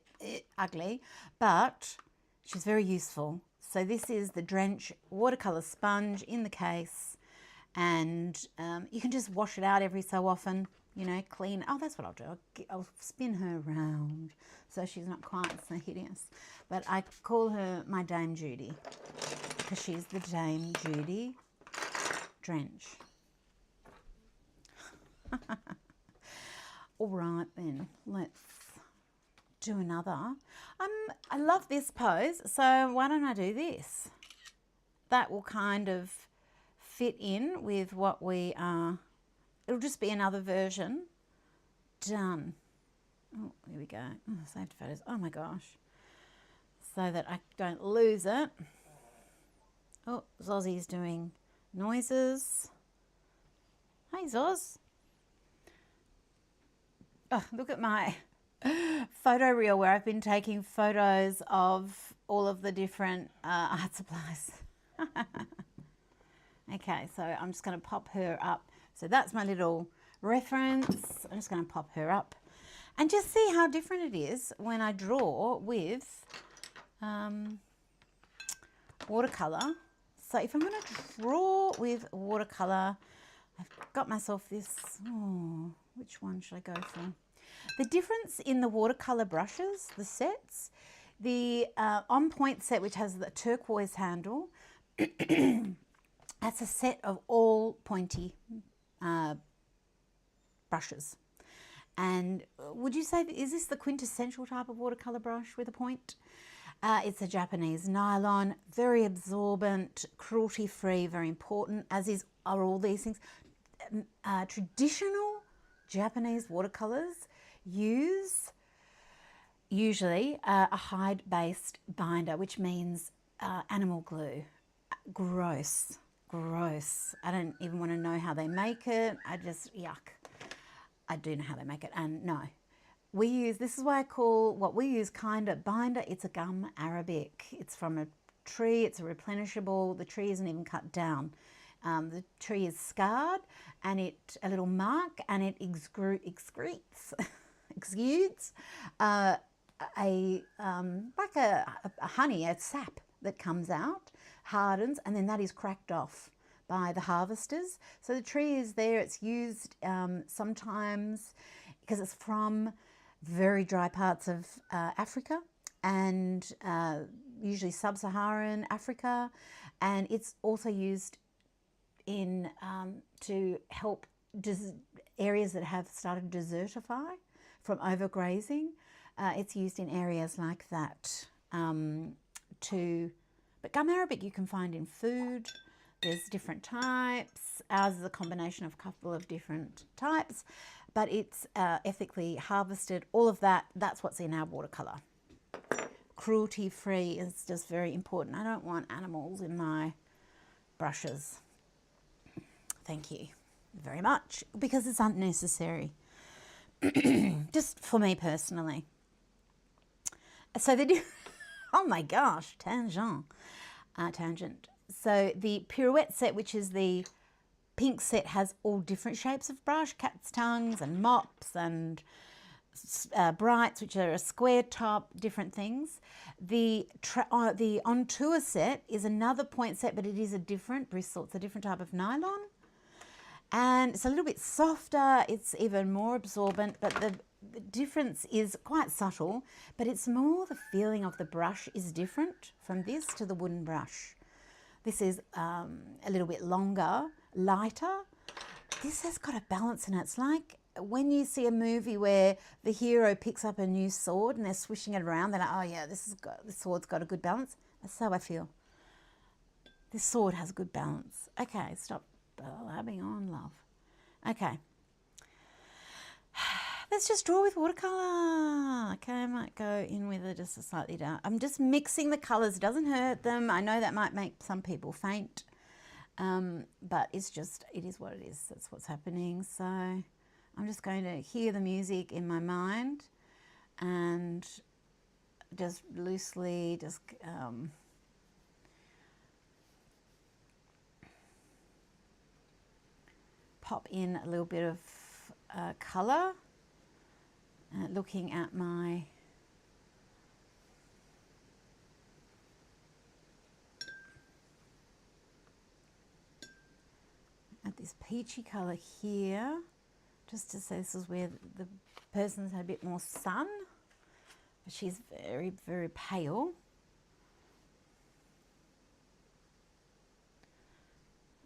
ugly, but she's very useful. So this is the Drench watercolour sponge in the case, and you can just wash it out every so often, you know, clean. Oh, that's what I'll do. I'll spin her around so she's not quite so hideous. But I call her my Dame Judy because she's the Dame Judy Drench. All right then, let's do another. I love this pose, so why don't I do this? That will kind of fit in with what we are. It'll just be another version. Done. Oh, here we go. Oh, saved photos. Oh my gosh. So that I don't lose it. Oh, Zozzie's doing noises. Hey, Zoz. Oh, look at my photo reel where I've been taking photos of all of the different art supplies. Okay, so I'm just going to pop her up. So that's my little reference. I'm just going to pop her up and just see how different it is when I draw with watercolour. So if I'm going to draw with watercolour, I've got myself this, oh, which one should I go for? The difference in the watercolour brushes, the sets, the On Point set, which has the turquoise handle, that's a set of all pointy brushes. And would you say, is this the quintessential type of watercolour brush with a point? It's a Japanese nylon, very absorbent, cruelty-free, very important, as are all these things. Traditional Japanese watercolours use usually a hide-based binder, which means animal glue. Gross, gross. I don't even want to know how they make it. I just, yuck. I do know how they make it, and no. We use, this is why I call what we use kind of binder, it's a gum arabic. It's from a tree, it's a replenishable, the tree isn't even cut down. The tree is scarred and a little mark, and it exudes like a honey, a sap that comes out, hardens, and then that is cracked off by the harvesters. So the tree is there, it's used sometimes because it's from very dry parts of Africa, and usually sub-Saharan Africa, and it's also used in to help areas that have started to desertify from overgrazing. It's used in areas like that but gum arabic you can find in food. There's different types. Ours is a combination of a couple of different types, but it's ethically harvested. All of that, that's what's in our watercolour. Cruelty-free is just very important. I don't want animals in my brushes. Thank you very much, because it's unnecessary. Just for me personally. So they do, oh my gosh, tangent. So the pirouette set, which is the pink set, has all different shapes of brush, cat's tongues and mops and brights, which are a square top, different things. The On Tour set is another point set, but it is a different bristle. It's a different type of nylon. And it's a little bit softer, it's even more absorbent, but the difference is quite subtle, but it's more the feeling of the brush is different from this to the wooden brush. This is a little bit longer, lighter. This has got a balance in it. It's like when you see a movie where the hero picks up a new sword and they're swishing it around, they're like, oh yeah, this sword's got a good balance. That's how I feel. This sword has a good balance. Okay, stop blabbing on, love. Okay. Let's just draw with watercolour. Okay, I might go in with it just a slightly dark. I'm just mixing the colours. It doesn't hurt them. I know that might make some people faint, but it's just, it is what it is. That's what's happening. So I'm just going to hear the music in my mind and just loosely just pop in a little bit of colour, looking at my this peachy colour here, just to say this is where the person's had a bit more sun. She's very, very pale.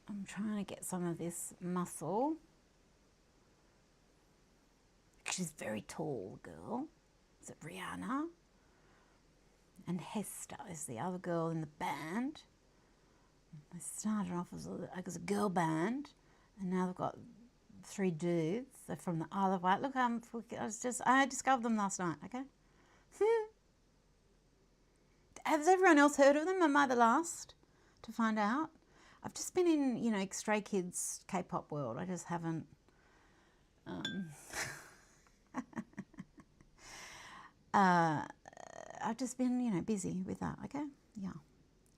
I'm trying to get some of this muscle. She's a very tall girl. Is it Rihanna? And Hester is the other girl in the band. They started off as a girl band, and now they've got 3 dudes. They're from the Isle of Wight. Look, I discovered them last night, okay? Has everyone else heard of them? Am I the last to find out? I've just been in, you know, Stray Kids K-pop world. I just haven't... I've just been, you know, busy with that, okay? Yeah.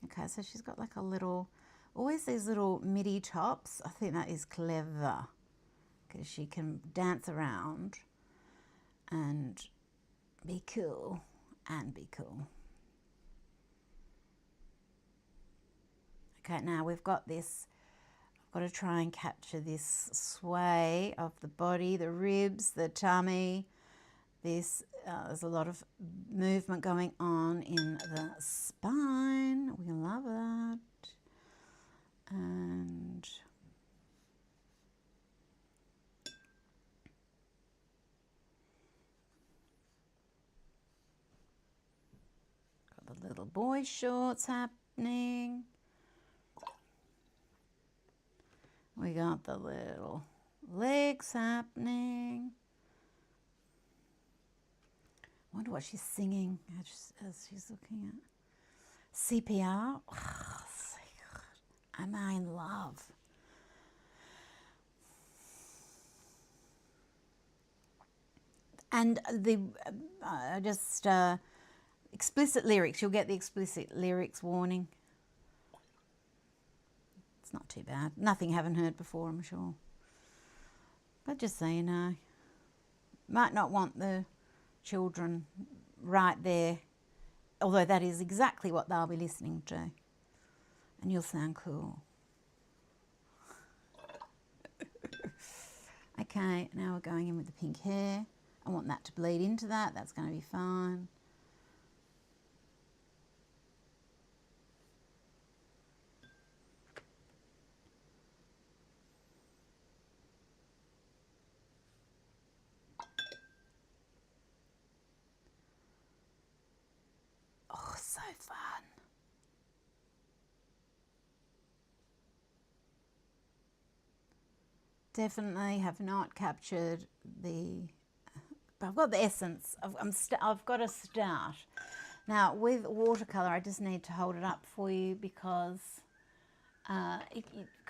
Okay, so she's got like a little... Always these little midi tops. I think that is clever because she can dance around and be cool and be cool. Okay, now we've got this, I've got to try and capture this sway of the body, the ribs, the tummy. This, there's a lot of movement going on in the spine. We love that. And got the little boy shorts happening. We got the little legs happening. I wonder what she's singing as she's looking at CPR. Oh, am I in love? And the explicit lyrics. You'll get the explicit lyrics warning. It's not too bad. Nothing you haven't heard before, I'm sure. But just so you know, might not want the children right there, although that is exactly what they'll be listening to. And you'll sound cool. Okay, now we're going in with the pink hair. I want that to bleed into that. That's going to be fine. Oh, so fun. Definitely have not captured the, but I've got the essence. I've got to start. Now with watercolour, I just need to hold it up for you because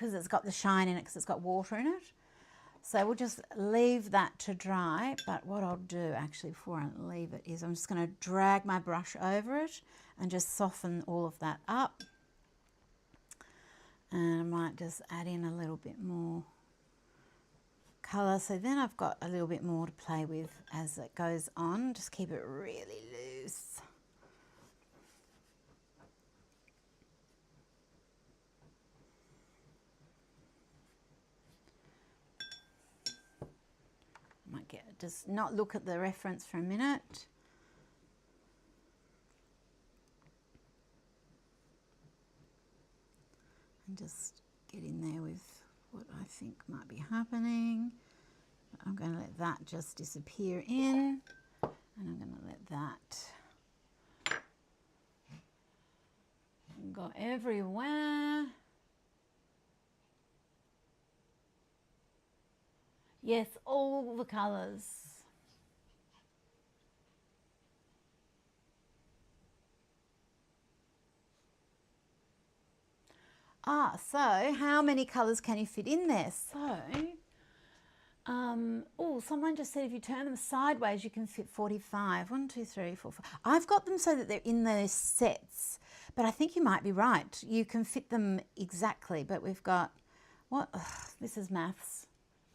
it's got the shine in it, because it's got water in it. So we'll just leave that to dry. But what I'll do actually before I leave it is I'm just going to drag my brush over it and just soften all of that up. And I might just add in a little bit more colour, so then I've got a little bit more to play with as it goes on. Just keep it really loose. I might just not look at the reference for a minute. And just get in there with what I think might be happening. I'm going to let that just disappear in, and I'm going to let that go everywhere. Yes, all the colours. So how many colours can you fit in there? So, oh, someone just said if you turn them sideways, you can fit 45. 1, 2, 3, 4, 5. I've got them so that they're in those sets, but I think you might be right. You can fit them exactly, but we've got, what? Ugh, this is maths.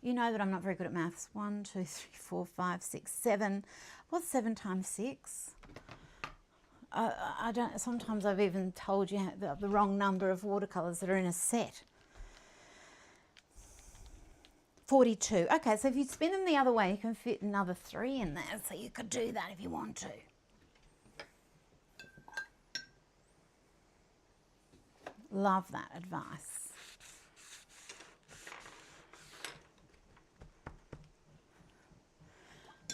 You know that I'm not very good at maths. 1, 2, 3, 4, 5, 6, 7. What's 7 times 6? I don't. Sometimes I've even told you the wrong number of watercolours that are in a set. 42. Okay, so if you spin them the other way, you can fit another 3 in there. So you could do that if you want to. Love that advice.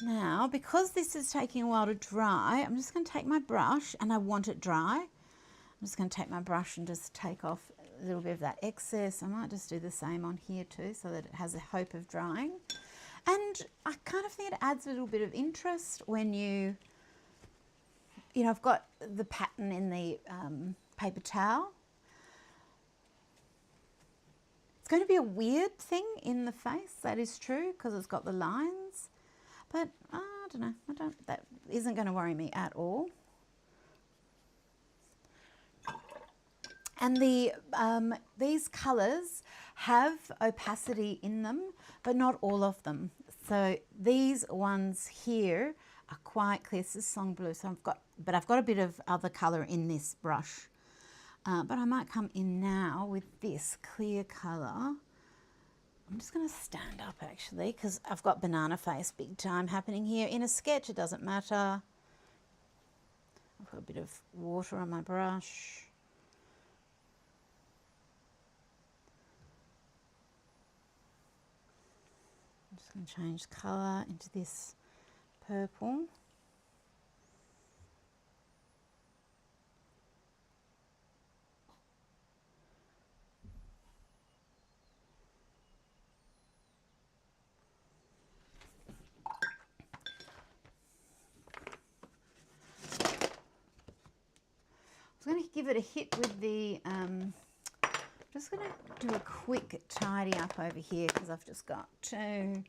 Now, because this is taking a while to dry, I'm just going to take my brush, and I want it dry. I'm just going to take my brush and just take off a little bit of that excess. I might just do the same on here too, so that it has a hope of drying. And I kind of think it adds a little bit of interest when you know, I've got the pattern in the paper towel. It's going to be a weird thing in the face, that is true, because it's got the lines. But I don't know, that isn't going to worry me at all. And these colours have opacity in them, but not all of them. So these ones here are quite clear. This is Song Blue, so I've got a bit of other colour in this brush. But I might come in now with this clear colour. I'm just going to stand up actually, because I've got banana face big time happening here. In a sketch, it doesn't matter. I've got a bit of water on my brush. I'm just going to change colour into this purple. I'm going to give it a hit with the, just going to do a quick tidy up over here because I've just got too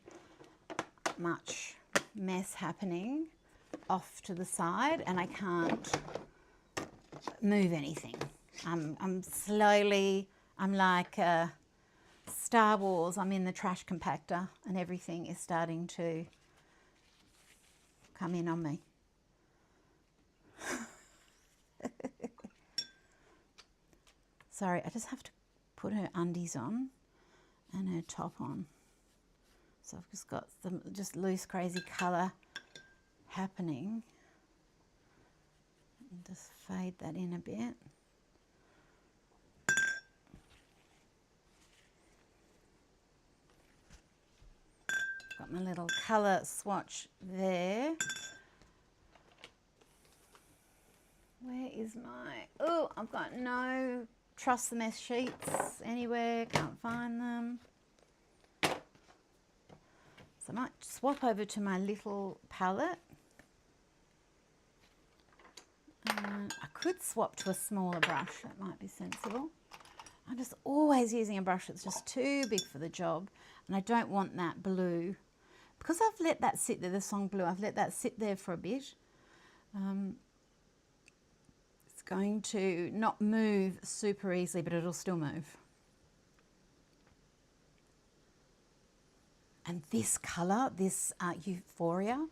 much mess happening off to the side and I can't move anything. I'm slowly, I'm like Star Wars, I'm in the trash compactor and everything is starting to come in on me. Sorry, I just have to put her undies on and her top on. So I've just got some just loose, crazy colour happening. And just fade that in a bit. Got my little colour swatch there. Where is my... Oh, I've got no... Trust the mess sheets anywhere, can't find them. So I might swap over to my little palette. I could swap to a smaller brush, that might be sensible. I'm just always using a brush that's just too big for the job and I don't want that blue. Because I've let that sit there, the Song Blue, I've let that sit there for a bit. Going to not move super easily, but it'll still move. And this colour, this Euphoria,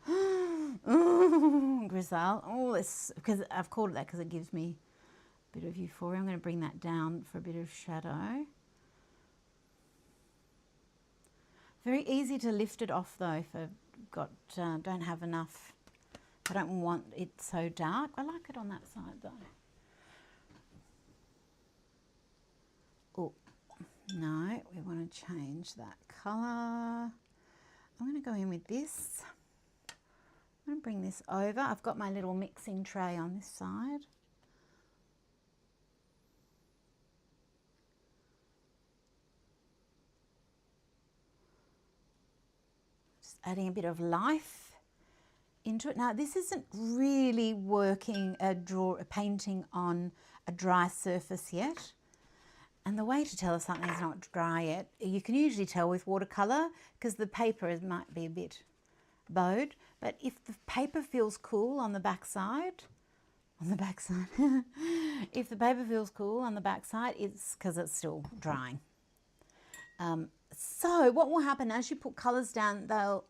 Grizel, oh, this, because I've called it that because it gives me a bit of euphoria. I'm going to bring that down for a bit of shadow. Very easy to lift it off though if I've got, don't have enough, I don't want it so dark. I like it on that side though. Oh, no, we want to change that colour. I'm going to go in with this. I'm going to bring this over. I've got my little mixing tray on this side. Just adding a bit of life into it. Now, this isn't really working painting on a dry surface yet. And the way to tell if something's not dry yet, you can usually tell with watercolour because the paper might be a bit bowed. But if the paper feels cool on the back side, if the paper feels cool on the back side, it's because it's still drying. So what will happen as you put colours down, they'll,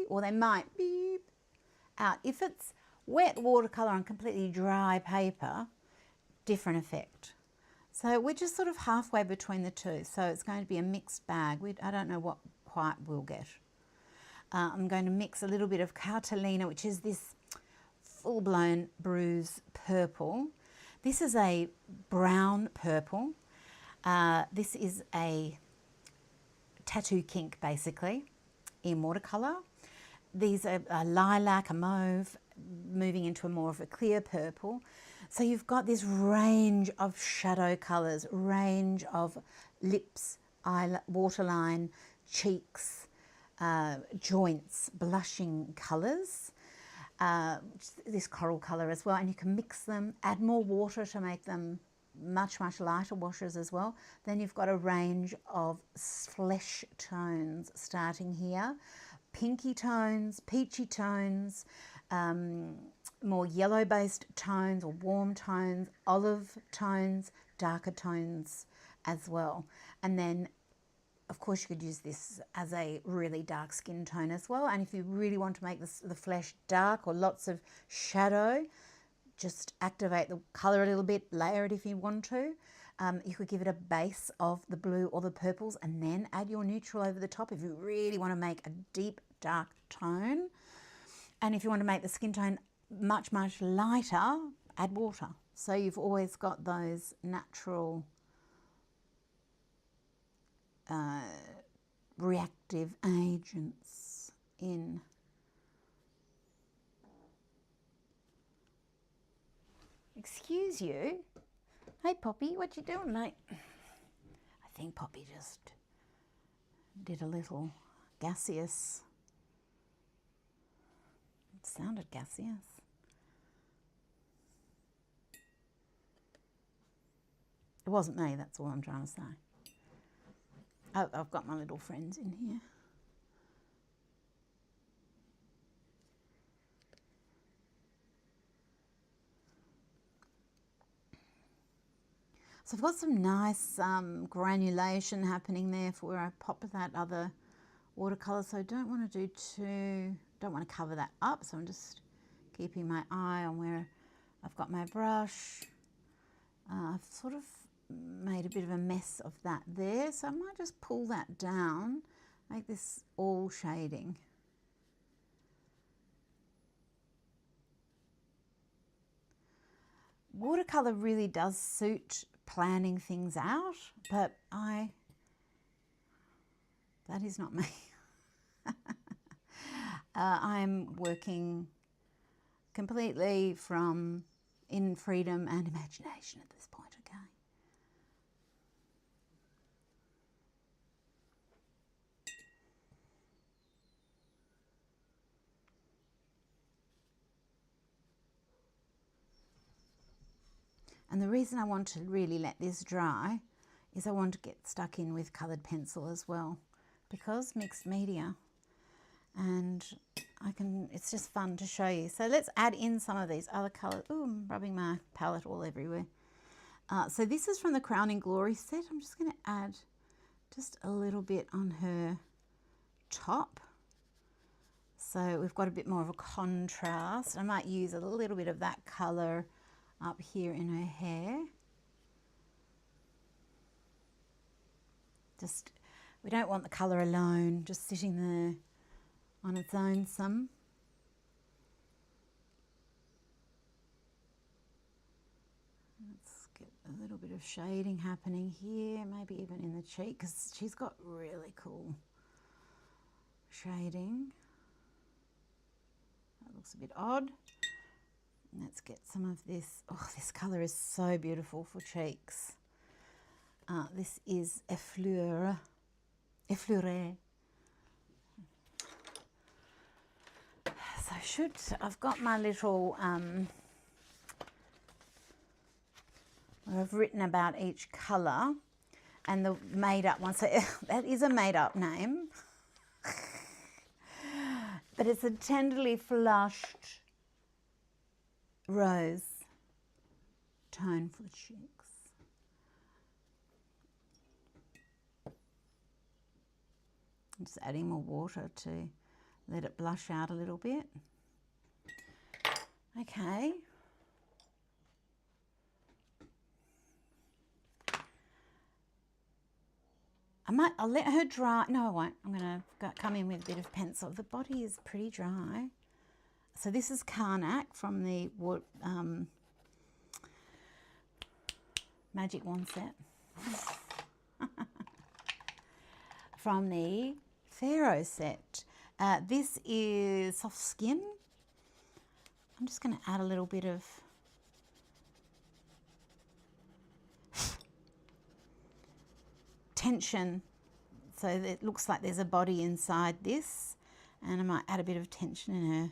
or they might beep out. If it's wet watercolour on completely dry paper, different effect. So we're just sort of halfway between the two. So it's going to be a mixed bag. I don't know what quite we'll get. I'm going to mix a little bit of Cartolina, which is this full-blown bruise purple. This is a brown purple. This is a tattoo kink, basically, in watercolour. These are a lilac, a mauve, moving into a more of a clear purple. So you've got this range of shadow colours, range of lips, waterline, cheeks, joints, blushing colours. This coral colour as well, and you can mix them, add more water to make them much lighter washes as well. Then you've got a range of flesh tones starting here, pinky tones, peachy tones, more yellow based tones or warm tones, olive tones, darker tones as well. And then of course you could use this as a really dark skin tone as well. And if you really want to make the flesh dark or lots of shadow, just activate the colour a little bit, layer it if you want to. You could give it a base of the blue or the purples and then add your neutral over the top if you really want to make a deep dark tone. And if you want to make the skin tone much lighter, add water. So you've always got those natural reactive agents in. Excuse you. Hey Poppy, what you doing, mate? I think Poppy just did a little gaseous. It sounded gaseous. It wasn't me, that's all I'm trying to say. Oh, I've got my little friends in here. So I've got some nice granulation happening there for where I pop that other watercolour. So I don't want to don't want to cover that up. So I'm just keeping my eye on where I've got my brush. I've sort of made a bit of a mess of that there. So I might just pull that down, make this all shading. Watercolour really does suit planning things out, but that is not me. I'm working completely in freedom and imagination at this point, okay? And the reason I want to really let this dry is I want to get stuck in with coloured pencil as well, because mixed media, and it's just fun to show you. So let's add in some of these other colours. Ooh, I'm rubbing my palette all everywhere. So this is from the Crowning Glory set. I'm just going to add just a little bit on her top. So we've got a bit more of a contrast. I might use a little bit of that colour up here in her hair. We don't want the colour alone, just sitting there on its own some. Let's get a little bit of shading happening here, maybe even in the cheek, because she's got really cool shading. That looks a bit odd. Let's get some of this. Oh, this colour is so beautiful for cheeks. This is Effleuré. So I've got my little, where I've written about each colour and the made up one. So that is a made up name, but it's a tenderly flushed rose tone for the cheeks. I'm just adding more water to let it blush out a little bit. Okay. I'll let her dry. No, I won't. I'm going to come in with a bit of pencil. The body is pretty dry. So this is Karnak from the Magic Wand set. From the Pharaoh set. This is Soft Skin. I'm just going to add a little bit of tension so that it looks like there's a body inside this, and I might add a bit of tension in her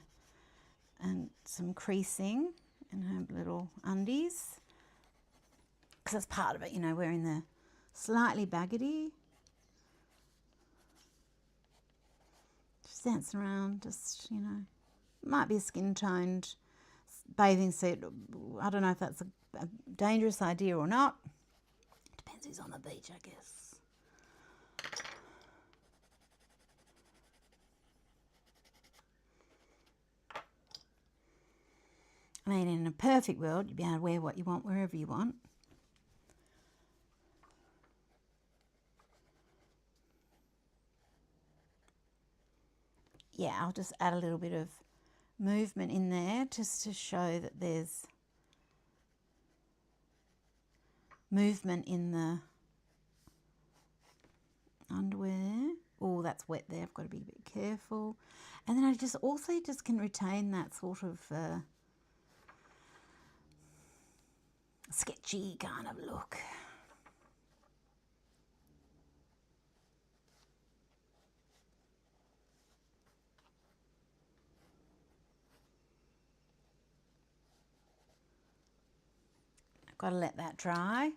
and some creasing in her little undies, because that's part of it, you know, wearing the slightly baggedy. Just dancing around, just, you know, might be a skin toned bathing suit. I don't know if that's a dangerous idea or not. Depends who's on the beach, I guess. I mean, in a perfect world, you'd be able to wear what you want wherever you want. Yeah, I'll just add a little bit of movement in there just to show that there's movement in the underwear. Oh, that's wet there. I've got to be a bit careful. And then I just also just can retain that sort of sketchy kind of look. I've got to let that dry.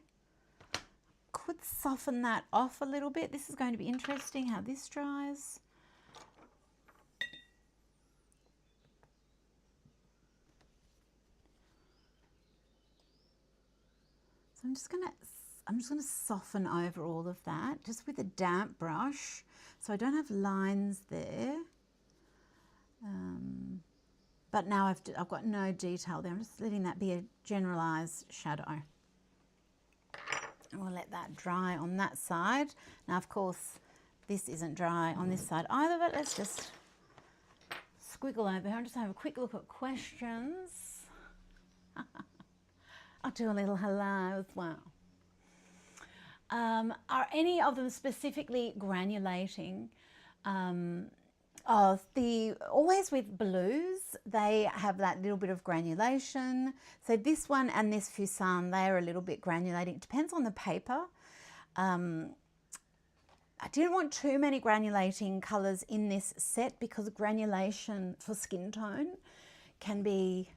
Could soften that off a little bit. This is going to be interesting how this dries. So I'm just going to soften over all of that just with a damp brush, so I don't have lines there. But now I've got no detail there. I'm just letting that be a generalized shadow. And we'll let that dry on that side. Now, of course, this isn't dry on this side either, but let's just squiggle over here and just have a quick look at questions. I'll do a little hello as well. Are any of them specifically granulating? Always with blues, they have that little bit of granulation. So this one and this Fusan, they are a little bit granulating. It depends on the paper. I didn't want too many granulating colours in this set because granulation for skin tone can be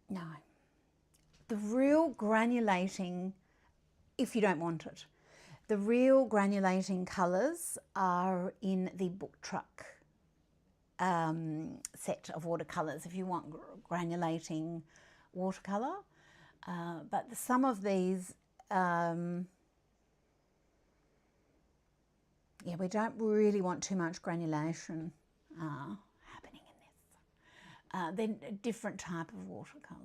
no. The real granulating, if you don't want it, the real granulating colours are in the Book Truck set of watercolours if you want granulating watercolour. But some of these, yeah, we don't really want too much granulation happening in this. Then a different type of watercolour.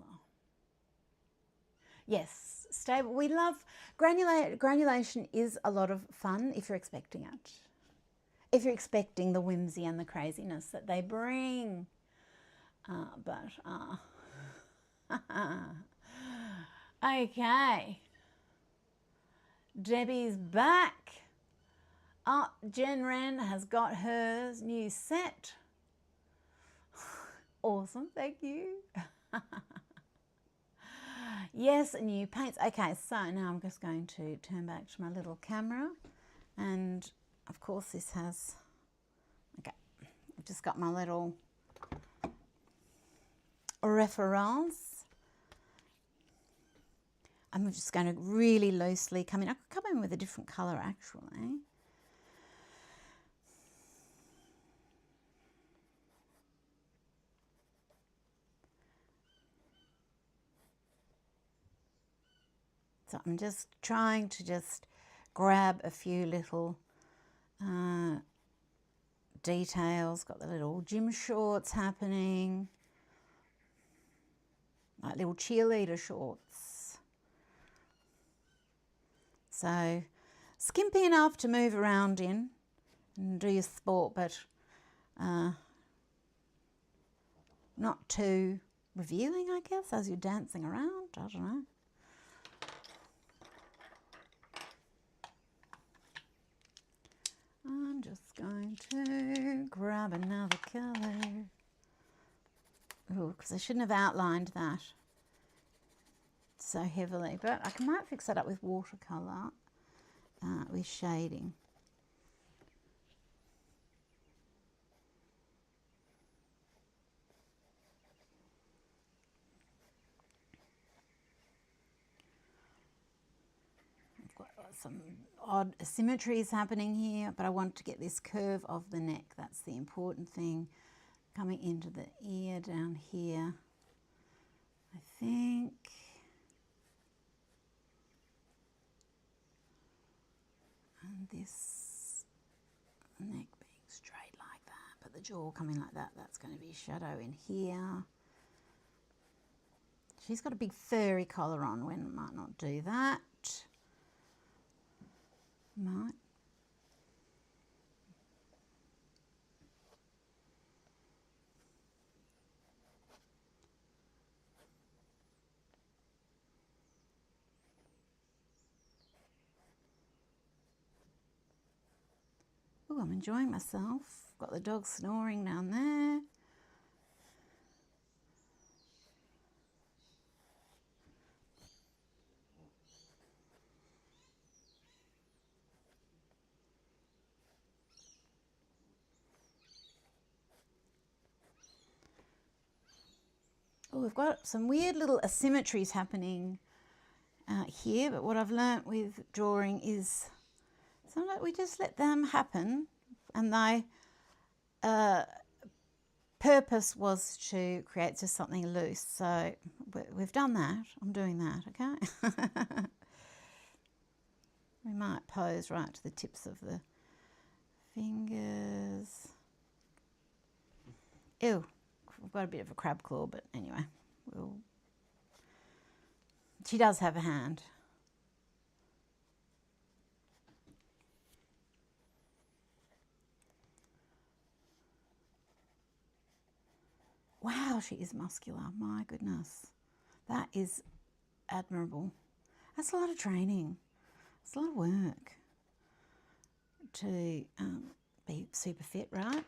Yes, stable. We love granulation is a lot of fun if you're expecting it. If you're expecting the whimsy and the craziness that they bring. Okay. Debbie's back. Jen Wren has got her new set. Awesome, thank you. Yes, new paints. Okay, so now I'm just going to turn back to my little camera, and of course this has, okay, I've just got my little reference. I'm just going to really loosely come in. I could come in with a different colour actually. So I'm just trying to just grab a few little details. Got the little gym shorts happening, like little cheerleader shorts. So skimpy enough to move around in and do your sport, but not too revealing, I guess, as you're dancing around. I don't know. I'm just going to grab another colour. Oh, because I shouldn't have outlined that so heavily, but I might fix that up with watercolour, with shading. I've got some odd asymmetries happening here, but I want to get this curve of the neck. That's the important thing. Coming into the ear down here, I think. And this neck being straight like that, but the jaw coming like that, that's going to be shadow in here. She's got a big furry collar on, when might not do that. Might. Oh, I'm enjoying myself. Got the dog snoring down there. Oh, we've got some weird little asymmetries happening here, but what I've learnt with drawing is sometimes we just let them happen, and my purpose was to create just something loose. So we've done that. I'm doing that, okay? We might pose right to the tips of the fingers. Ew, I've got a bit of a crab claw, but anyway, she does have a hand. Wow, she is muscular. My goodness. That is admirable. That's a lot of training. It's a lot of work to be super fit, right?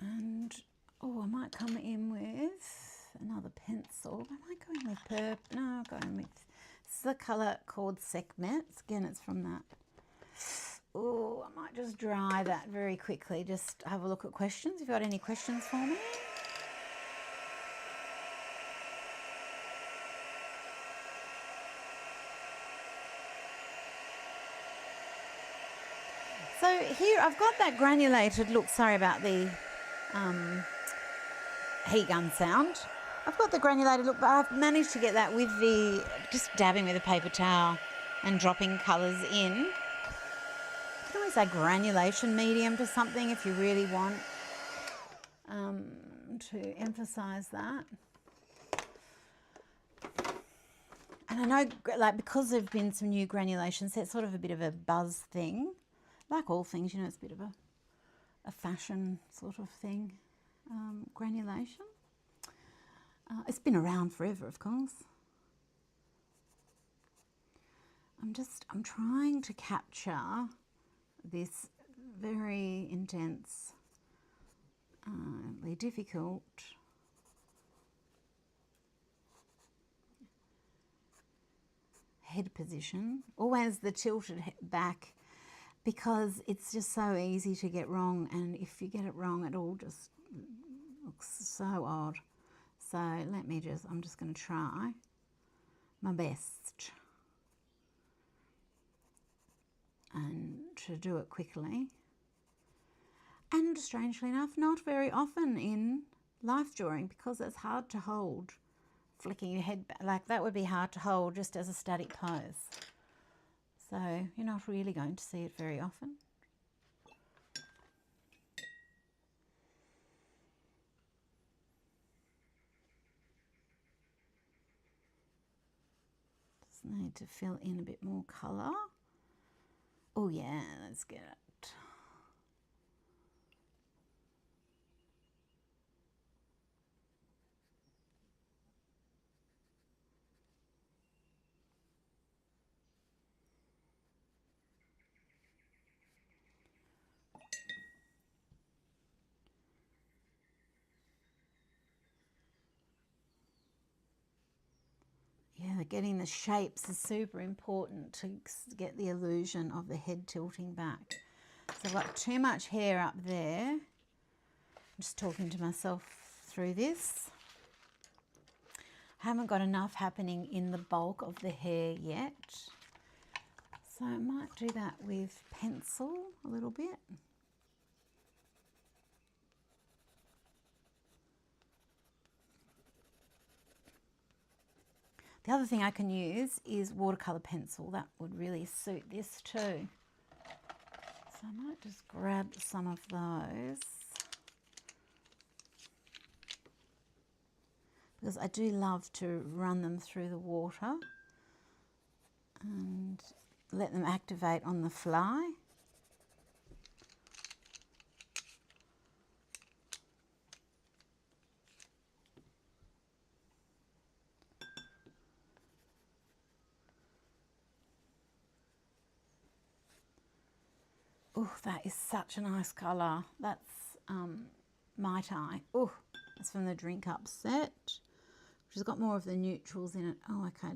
And, oh, I might come in with another pencil. Am I going with purple? No, I'm going with, this is a colour called Sekhmet. Again, it's from that. Oh, I might just dry that very quickly. Just have a look at questions. If you've got any questions for me. So here I've got that granulated look. Sorry about the heat gun sound. I've got the granulated look, but I've managed to get that with the, just dabbing with a paper towel and dropping colours in. You can always add granulation medium to something if you really want to emphasise that. And I know, like, because there have been some new granulations, it's sort of a bit of a buzz thing. Like all things, you know, it's a bit of a fashion sort of thing. Granulation. It's been around forever, of course. I'm trying to capture this very intense, difficult head position. Always the tilted back, because it's just so easy to get wrong, and if you get it wrong, it all just looks so odd. So I'm just going to try my best and to do it quickly. And strangely enough, not very often in life drawing, because it's hard to hold. Flicking your head back, like that would be hard to hold just as a static pose. So you're not really going to see it very often. Just need to fill in a bit more colour. Oh yeah, let's get it. Yeah, getting the shapes is super important to get the illusion of the head tilting back. So I've got too much hair up there. I'm just talking to myself through this. I haven't got enough happening in the bulk of the hair yet. So I might do that with pencil a little bit. The other thing I can use is watercolour pencil. That would really suit this too. So I might just grab some of those, because I do love to run them through the water and let them activate on the fly. Oh, that is such a nice colour. That's Mai Tai. Oh, that's from the Drink Up set, which has got more of the neutrals in it. Oh, okay,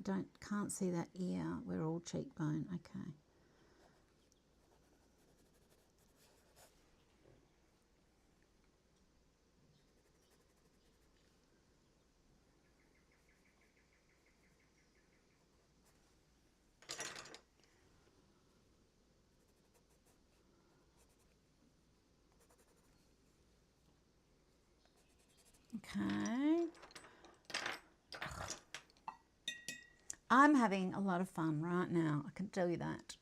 can't see that ear. We're all cheekbone. Okay. Okay. I'm having a lot of fun right now, I can tell you that.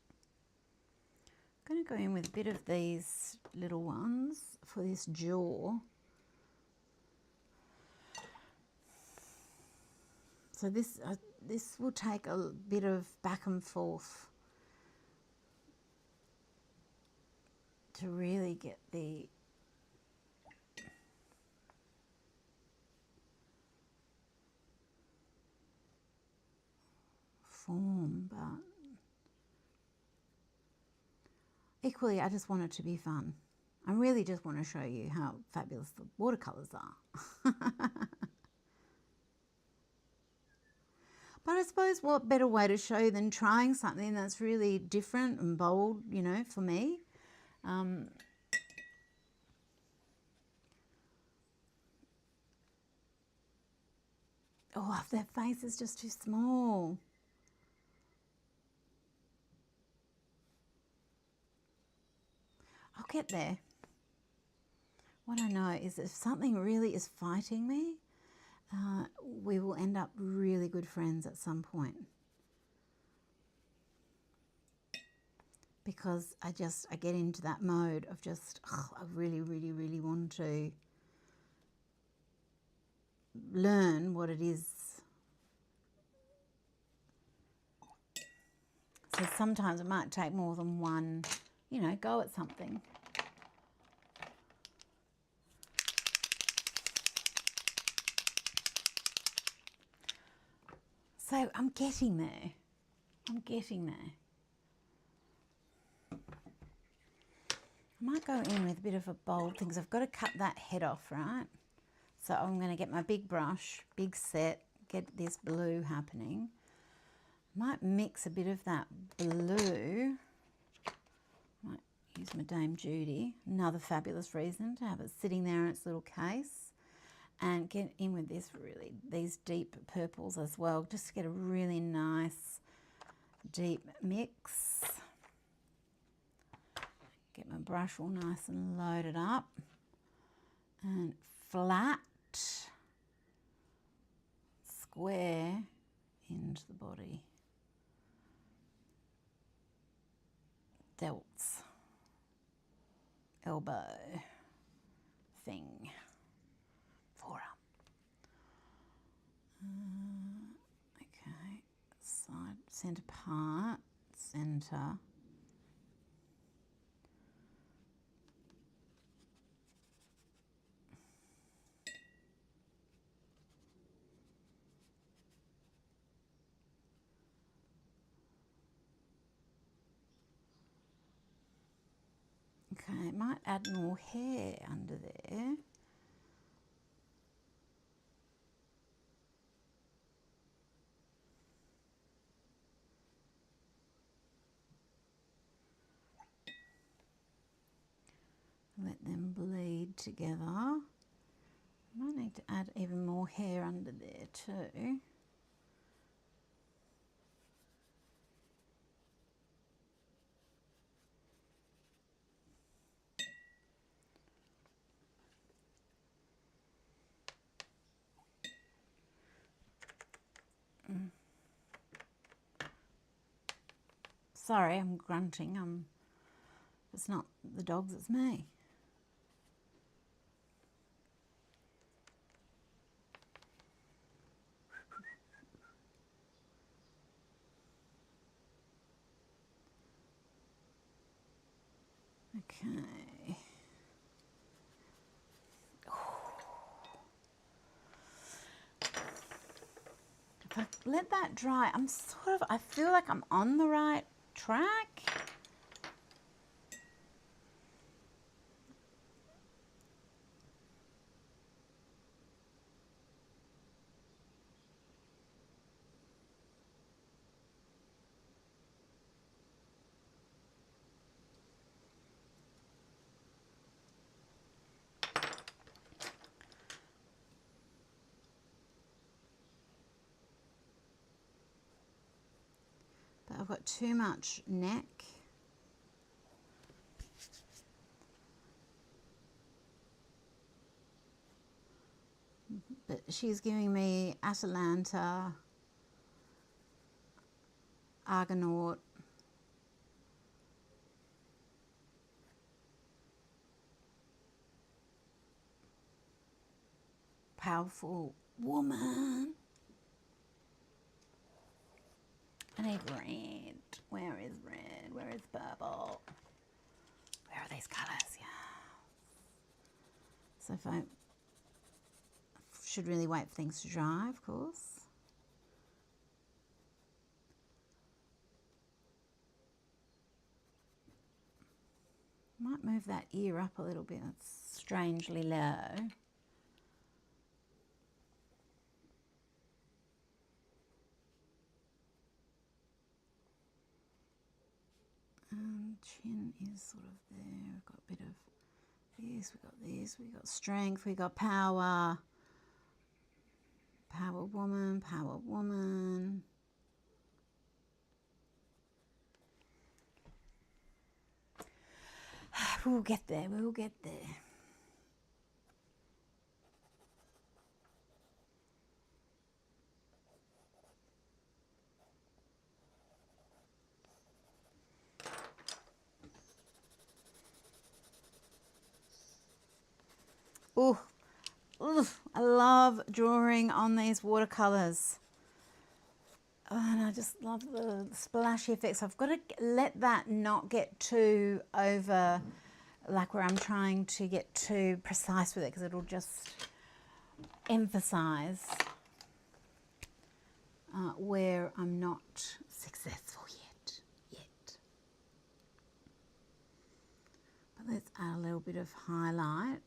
I'm going to go in with a bit of these little ones for this jaw. So this will take a bit of back and forth to really get the form, but equally I just want it to be fun. I really just want to show you how fabulous the watercolours are. But I suppose what better way to show than trying something that's really different and bold, you know, for me. Oh, their face is just too small. I'll get there. What I know is if something really is fighting me, we will end up really good friends at some point. Because I get into that mode of just, oh, I really, really, really want to learn what it is. So sometimes it might take more than one, you know, go at something. So I'm getting there. I'm getting there. I might go in with a bit of a bold thing because I've got to cut that head off, right? So I'm going to get my big brush, big set, get this blue happening. Might mix a bit of that blue. Might use my Dame Judy. Another fabulous reason to have it sitting there in its little case. And get in with these deep purples as well, just to get a really nice deep mix. Get my brush all nice and loaded up and flat, square into the body. Delts, elbow, thing, forearm. Okay, side, centre part, centre. Okay, might add more hair under there. Let them bleed together. Might need to add even more hair under there too. Sorry, I'm grunting. It's not the dogs, it's me. Okay. If I let that dry, I feel like I'm on the right track. But I've got too much neck. But she's giving me Atalanta, Argonaut, powerful woman. I need red. Where is red? Where is purple? Where are these colours? Yeah. So if I should really wait for things to dry, of course. Might move that ear up a little bit. It's strangely low. Chin is sort of there. We've got a bit of this, we've got this, we've got strength, we've got power. Power woman, power woman. We'll get there, we'll get there. Oh, I love drawing on these watercolours. Oh, and I just love the splashy effects. I've got to let that not get too over, like where I'm trying to get too precise with it, because it'll just emphasize where I'm not successful yet. But let's add a little bit of highlight.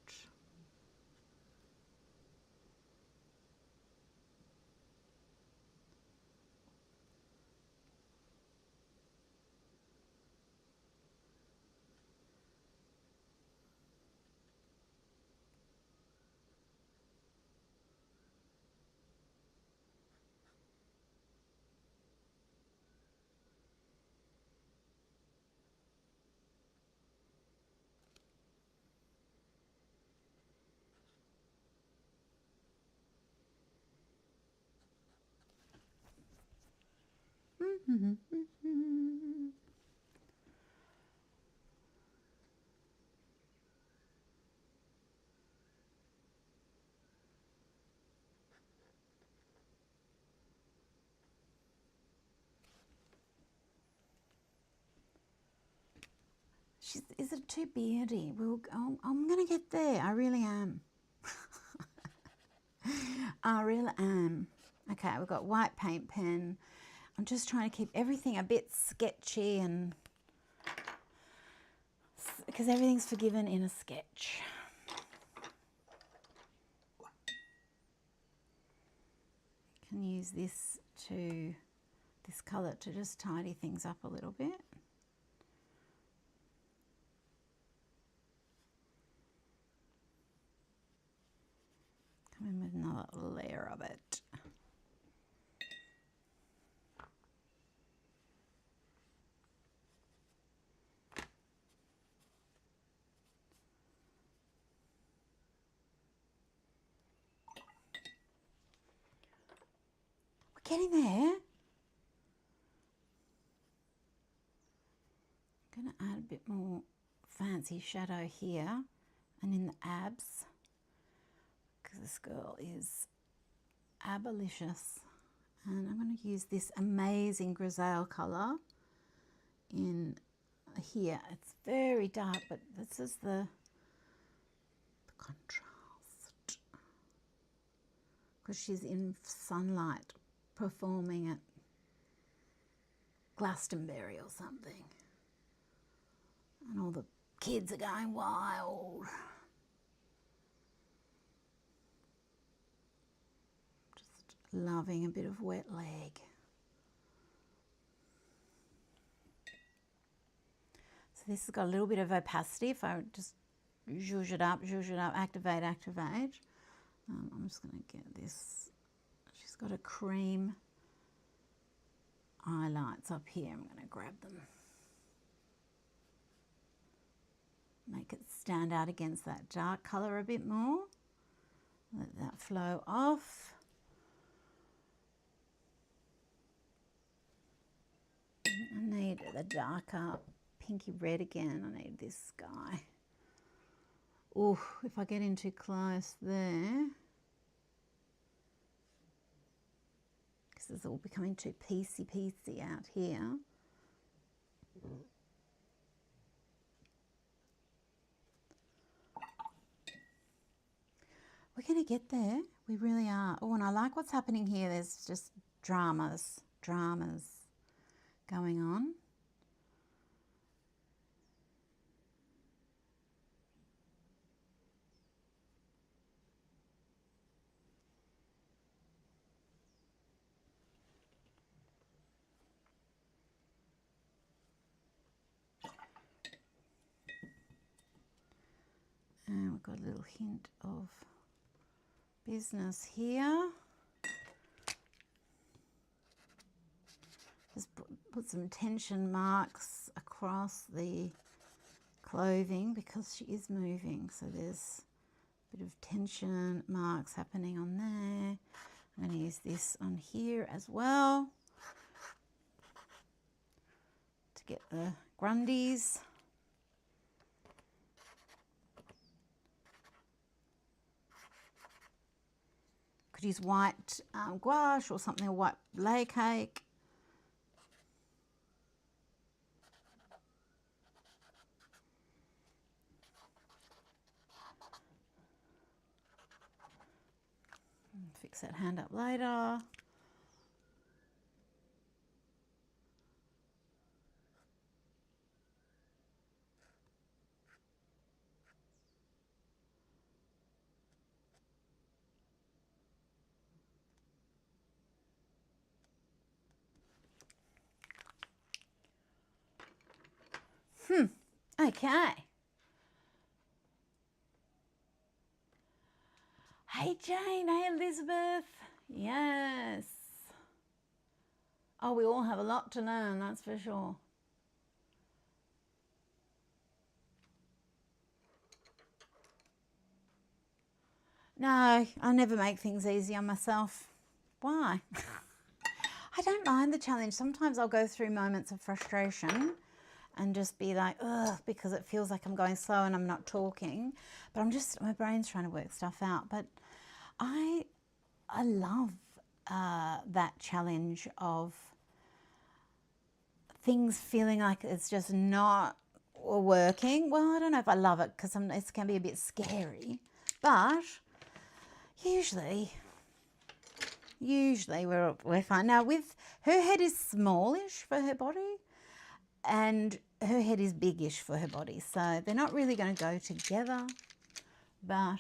Is it too beardy? I'm going to get there. I really am. I really am. Okay, we've got white paint pen. I'm just trying to keep everything a bit sketchy, and because everything's forgiven in a sketch. You can use this colour to just tidy things up a little bit. Come in with another layer of it. We're getting there. I'm going to add a bit more fancy shadow here and in the abs, because this girl is abalicious. And I'm going to use this amazing grisaille colour in here. It's very dark, but this is the contrast, because she's in sunlight performing at Glastonbury or something, and all the kids are going wild. Just loving a bit of wet leg. So this has got a little bit of opacity. If I just zhuzh it up, activate. I'm just going to get this. She's got a cream highlights up here. I'm going to grab them. Make it stand out against that dark colour a bit more. Let that flow off. I need the darker pinky red again. I need this guy. Oh, if I get in too close there, because it's all becoming too piecey out here. We're going to get there. We really are. Oh, and I like what's happening here. There's just dramas going on. And we've got a little hint of business here. Just put some tension marks across the clothing because she is moving. So there's a bit of tension marks happening on there. I'm going to use this on here as well to get the grundies. Could use white gouache or something, a white layer cake. Fix that hand up later. Okay. Hey Jane, hey Elizabeth. Yes. Oh, we all have a lot to learn, that's for sure. No, I never make things easy on myself. Why? I don't mind the challenge. Sometimes I'll go through moments of frustration and just be like, ugh, because it feels like I'm going slow and I'm not talking. But my brain's trying to work stuff out. But I love that challenge of things feeling like it's just not working. Well, I don't know if I love it because it can be a bit scary. But usually we're fine. Now, with her head is smallish for her body and her head is biggish for her body. So they're not really going to go together. But,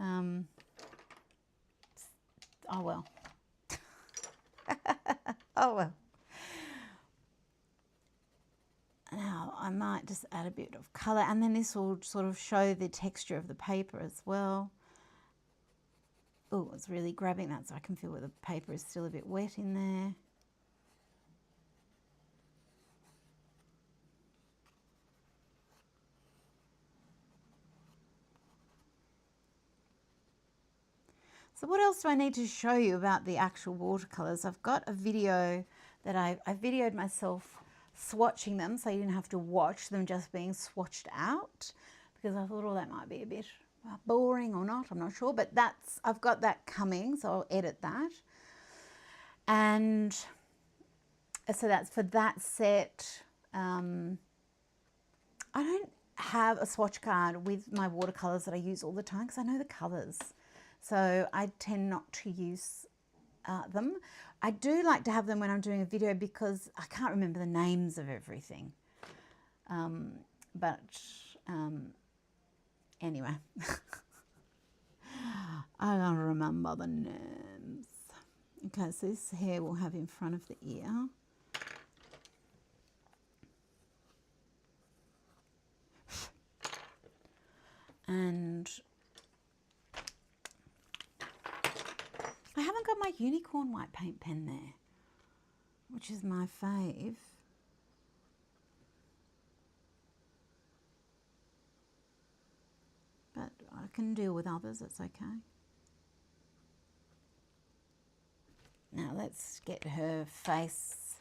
oh well. Oh well. Now I might just add a bit of colour, and then this will sort of show the texture of the paper as well. Oh, it's really grabbing that, so I can feel where the paper is still a bit wet in there. So what else do I need to show you about the actual watercolours? I've got a video that I videoed myself swatching them, so you didn't have to watch them just being swatched out, because I thought, oh, that might be a bit boring or not, I'm not sure, but I've got that coming, so I'll edit that. And so that's for that set. I don't have a swatch card with my watercolours that I use all the time because I know the colours, so I tend not to use them. I do like to have them when I'm doing a video because I can't remember the names of everything. Anyway, I don't remember the names. Okay, so this hair we'll have in front of the ear. And I haven't got my unicorn white paint pen there, which is my fave. But I can deal with others, it's okay. Now let's get her face.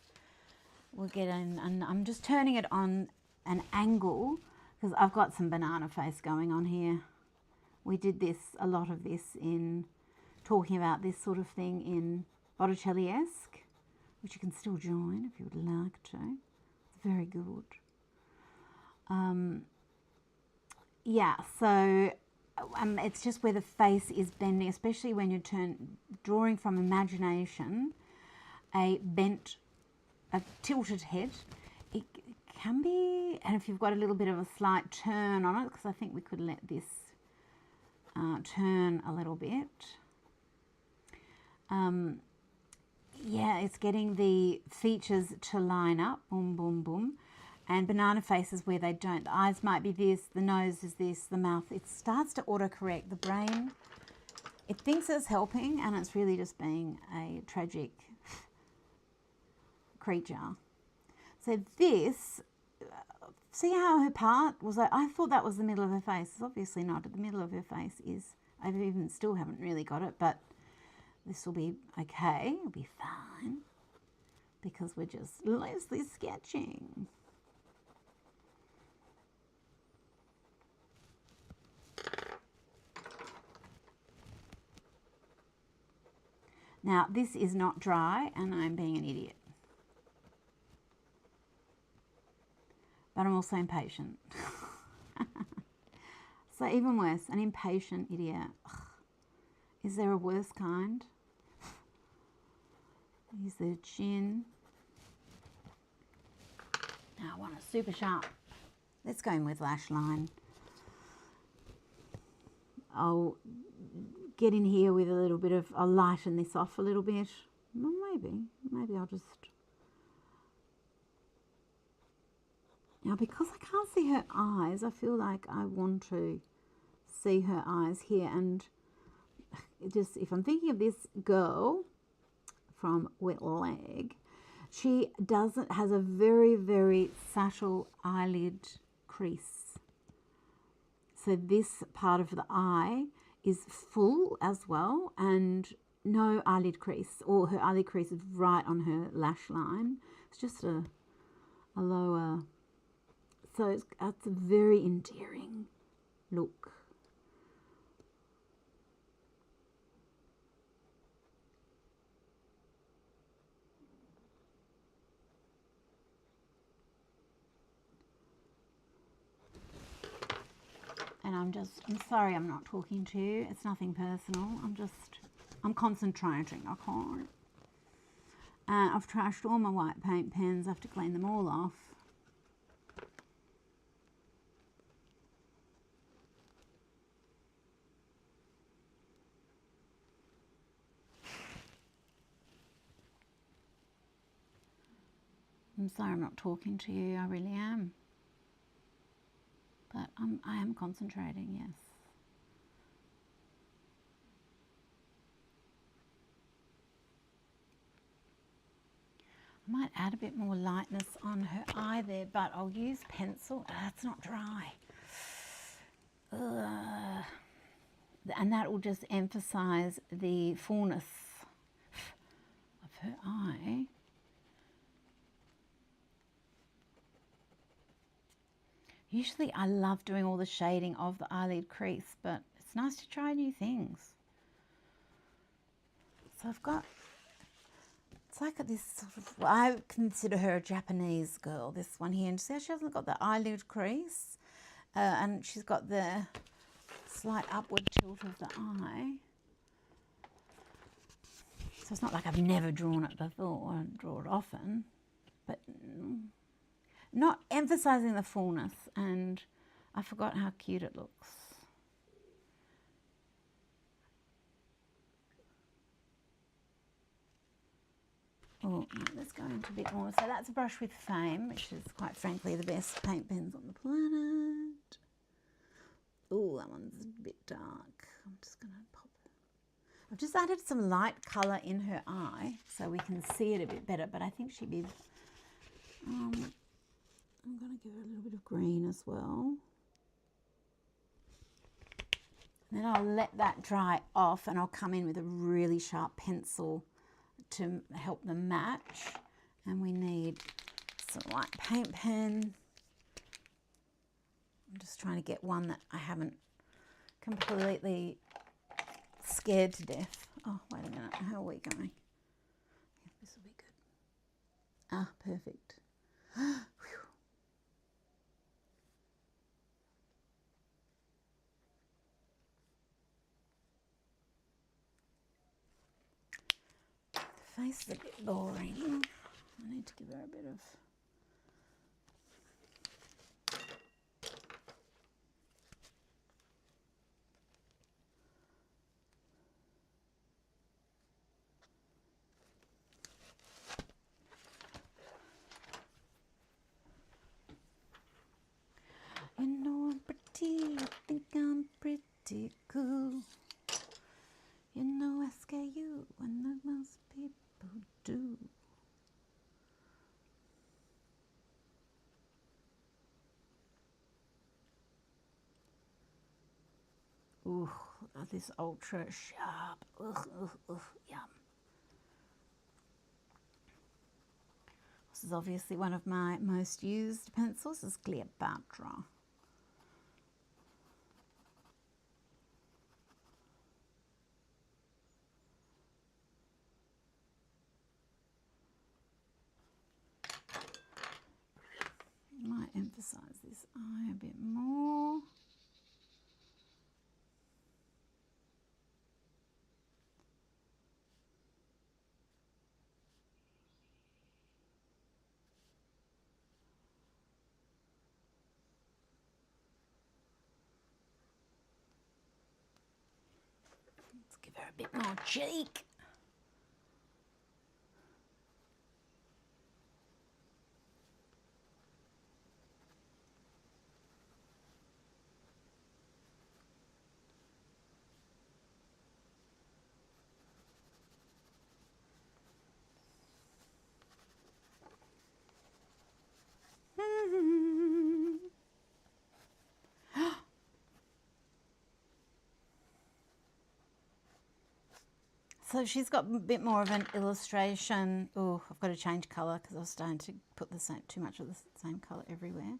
We'll get in, and I'm just turning it on an angle because I've got some banana face going on here. We did a lot of this in talking about this sort of thing in Botticelli-esque, which you can still join if you would like to. It's very good. Yeah, so it's just where the face is bending, especially when you're drawing from imagination. A tilted head, it can be, and if you've got a little bit of a slight turn on it, because I think we could let this turn a little bit. Yeah, it's getting the features to line up, boom, boom, boom. And banana faces where they don't. The eyes might be this, the nose is this, the mouth. It starts to autocorrect. The brain, it thinks it's helping, and it's really just being a tragic creature. So this, see how her part was like, I thought that was the middle of her face. It's obviously not. The middle of her face is, I still haven't really got it, but this will be okay. It'll be fine because we're just loosely sketching. Now, this is not dry, and I'm being an idiot. But I'm also impatient. So even worse, an impatient idiot. Ugh. Is there a worse kind? Use the chin. Now I want a super sharp. Let's go in with lash line. I'll get in here with a little bit of, I'll lighten this off a little bit. Well, maybe I'll just, now because I can't see her eyes, I feel like I want to see her eyes here. And just, if I'm thinking of this girl from Wet Leg, she has a very, very subtle eyelid crease. So this part of the eye is full as well, and no eyelid crease, or her eyelid crease is right on her lash line. It's just a lower, so it's a very endearing look. And I'm sorry I'm not talking to you. It's nothing personal. I'm concentrating. I can't. I've trashed all my white paint pens. I have to clean them all off. I'm sorry I'm not talking to you. I really am. But I am concentrating, yes. I might add a bit more lightness on her eye there, but I'll use pencil. It's not dry. And that will just emphasize the fullness of her eye. Usually I love doing all the shading of the eyelid crease, but it's nice to try new things. So I've got, it's like this sort of, well, I consider her a Japanese girl, this one here. And see how she hasn't got the eyelid crease, and she's got the slight upward tilt of the eye. So it's not like I've never drawn it before, I draw it often, but not emphasizing the fullness, and I forgot how cute it looks. Oh, no, let's go into a bit more. So that's a brush with Fame, which is quite frankly the best paint pens on the planet. Oh, that one's a bit dark. I'm just going to pop it. I've just added some light colour in her eye so we can see it a bit better, but I think she'd be... I'm going to give her a little bit of green as well. And then I'll let that dry off, and I'll come in with a really sharp pencil to help them match. And we need some light paint pen. I'm just trying to get one that I haven't completely scared to death. Oh, wait a minute. How are we going? This will be good. Ah, perfect. The face is a bit boring. I need to give her a bit of... You know I'm pretty, I think I'm pretty cool. You know I scare you when the most people do. Ooh, this ultra sharp. Ugh, ugh, ugh, yum. This is obviously one of my most used pencils. This is Cleopatra. Might emphasize this eye a bit more. Let's give her a bit more cheek. So she's got a bit more of an illustration. Oh, I've got to change colour because I was starting to put the same, too much of the same colour everywhere.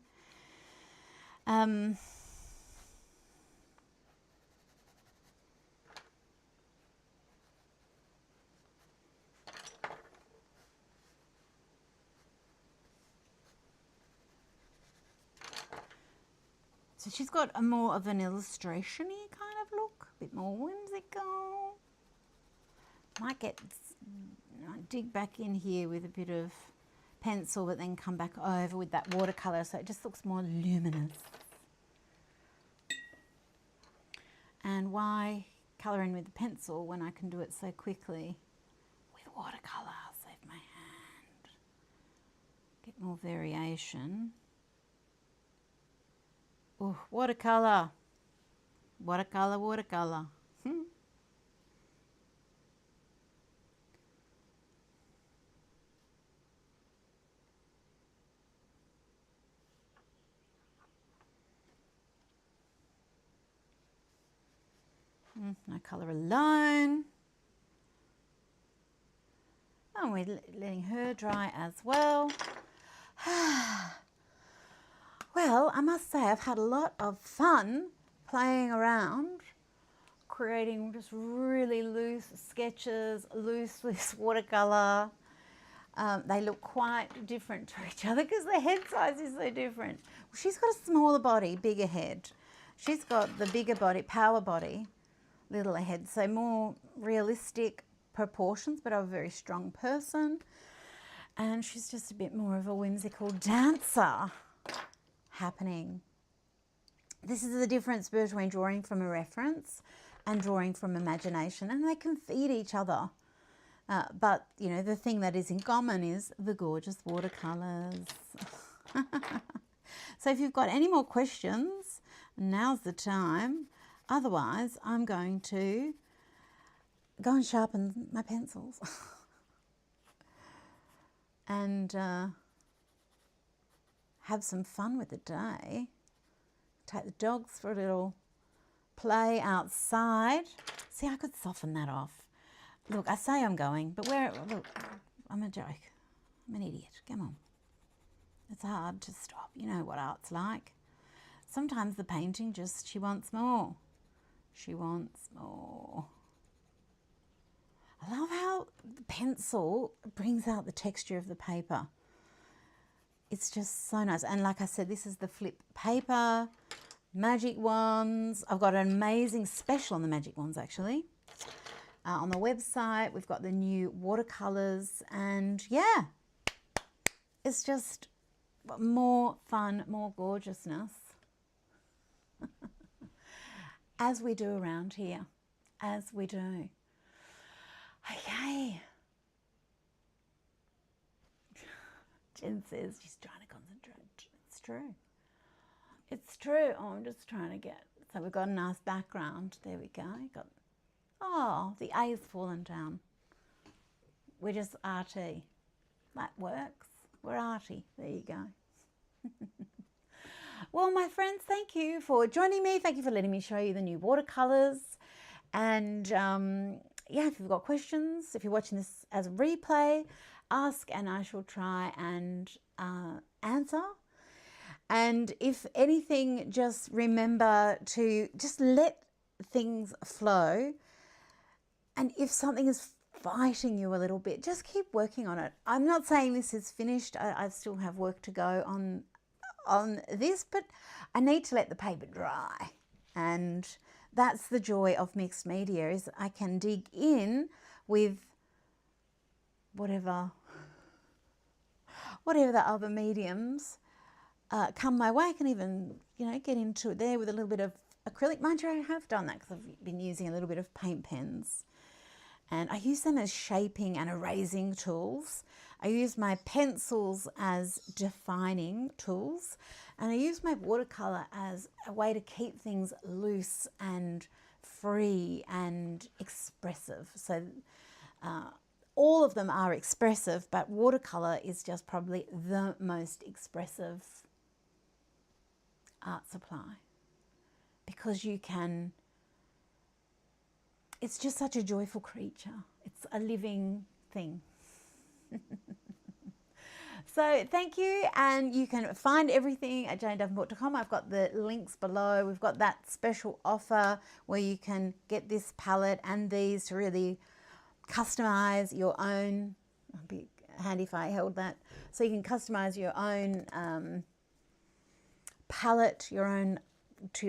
So she's got a more of an illustration-y kind of look, a bit more whimsical. Might get, dig back in here with a bit of pencil, but then come back over with that watercolour so it just looks more luminous. And why colour in with the pencil when I can do it so quickly with watercolour? Save my hand. Get more variation. Oh, watercolour. Watercolour, watercolour. No colour alone. And we're letting her dry as well. Well, I must say I've had a lot of fun playing around, creating just really loose sketches, loose watercolour. They look quite different to each other because the head size is so different. Well, she's got a smaller body, bigger head. She's got the bigger body, power body, littler head, so more realistic proportions, but I'm a very strong person. And she's just a bit more of a whimsical dancer happening. This is the difference between drawing from a reference and drawing from imagination, and they can feed each other. But, you know, the thing that is in common is the gorgeous watercolours. So if you've got any more questions, now's the time. Otherwise, I'm going to go and sharpen my pencils and have some fun with the day. Take the dogs for a little play outside. See, I could soften that off. Look, I say I'm going, but look, I'm a joke. I'm an idiot. Come on. It's hard to stop. You know what art's like. Sometimes the painting just, she wants more. She wants more. I love how the pencil brings out the texture of the paper. It's just so nice. And like I said, this is the flip paper, magic wands. I've got an amazing special on the magic wands, actually. On the website, we've got the new watercolors, and yeah, it's just more fun, more gorgeousness, as we do around here, as we do. Okay. Jen says she's trying to concentrate. It's true. It's true. Oh, I'm just trying to get, so we've got a nice background. There we go. Got, oh, the A's fallen down. We're just arty. That works. We're arty. There you go. Well, my friends, thank you for joining me. Thank you for letting me show you the new watercolors. And yeah, if you've got questions, if you're watching this as a replay, ask and I shall try and answer. And if anything, just remember to just let things flow. And if something is fighting you a little bit, just keep working on it. I'm not saying this is finished. I still have work to go on this, but I need to let the paper dry. And that's the joy of mixed media, is I can dig in with whatever the other mediums come my way. I can even, you know, get into it there with a little bit of acrylic. Mind you, I have done that because I've been using a little bit of paint pens. And I use them as shaping and erasing tools. I use my pencils as defining tools. And I use my watercolour as a way to keep things loose and free and expressive. So all of them are expressive, but watercolour is just probably the most expressive art supply, because you can, it's just such a joyful creature. it's a living thing. So thank you, and you can find everything at janedavenport.com. I've got the links below. We've got that special offer where you can get this palette and these to really customize your own. It'd be handy if I held that. So you can customize your own palette, to your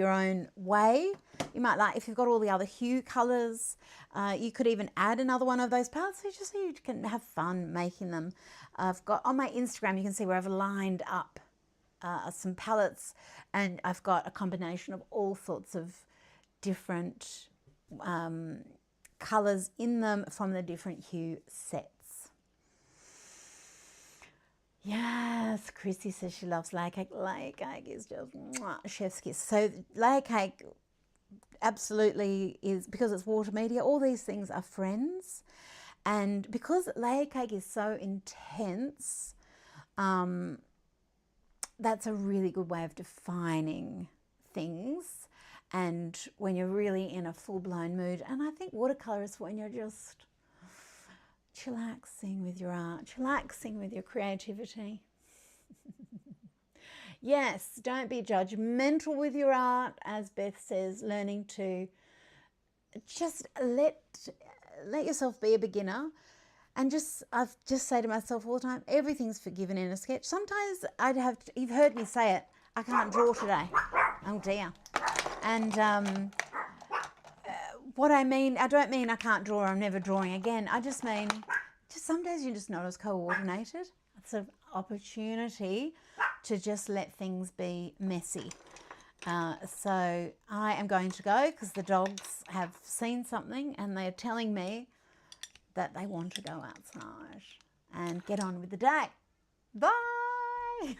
own way. You might like, if you've got all the other hue colors, you could even add another one of those palettes so you can have fun making them. I've got on my Instagram, you can see where I've lined up some palettes, and I've got a combination of all sorts of different colors in them from the different hue sets. Yes, Chrissy says she loves layer cake. Layer cake is just mwah, chef's kiss. So layer cake absolutely is, because it's water media, all these things are friends. And because layer cake is so intense, that's a really good way of defining things. And when you're really in a full-blown mood, and I think watercolor is when you're just chillaxing with your art, chillaxing with your creativity. Yes, don't be judgmental with your art, as Beth says, learning to just let yourself be a beginner. And I've just say to myself all the time, everything's forgiven in a sketch. Sometimes you've heard me say it, I can't draw today. Oh dear. And what I mean, I don't mean I can't draw, I'm never drawing again. I just mean, some days you're just not as coordinated. It's an opportunity to just let things be messy. So I am going to go because the dogs have seen something and they're telling me that they want to go outside and get on with the day. Bye.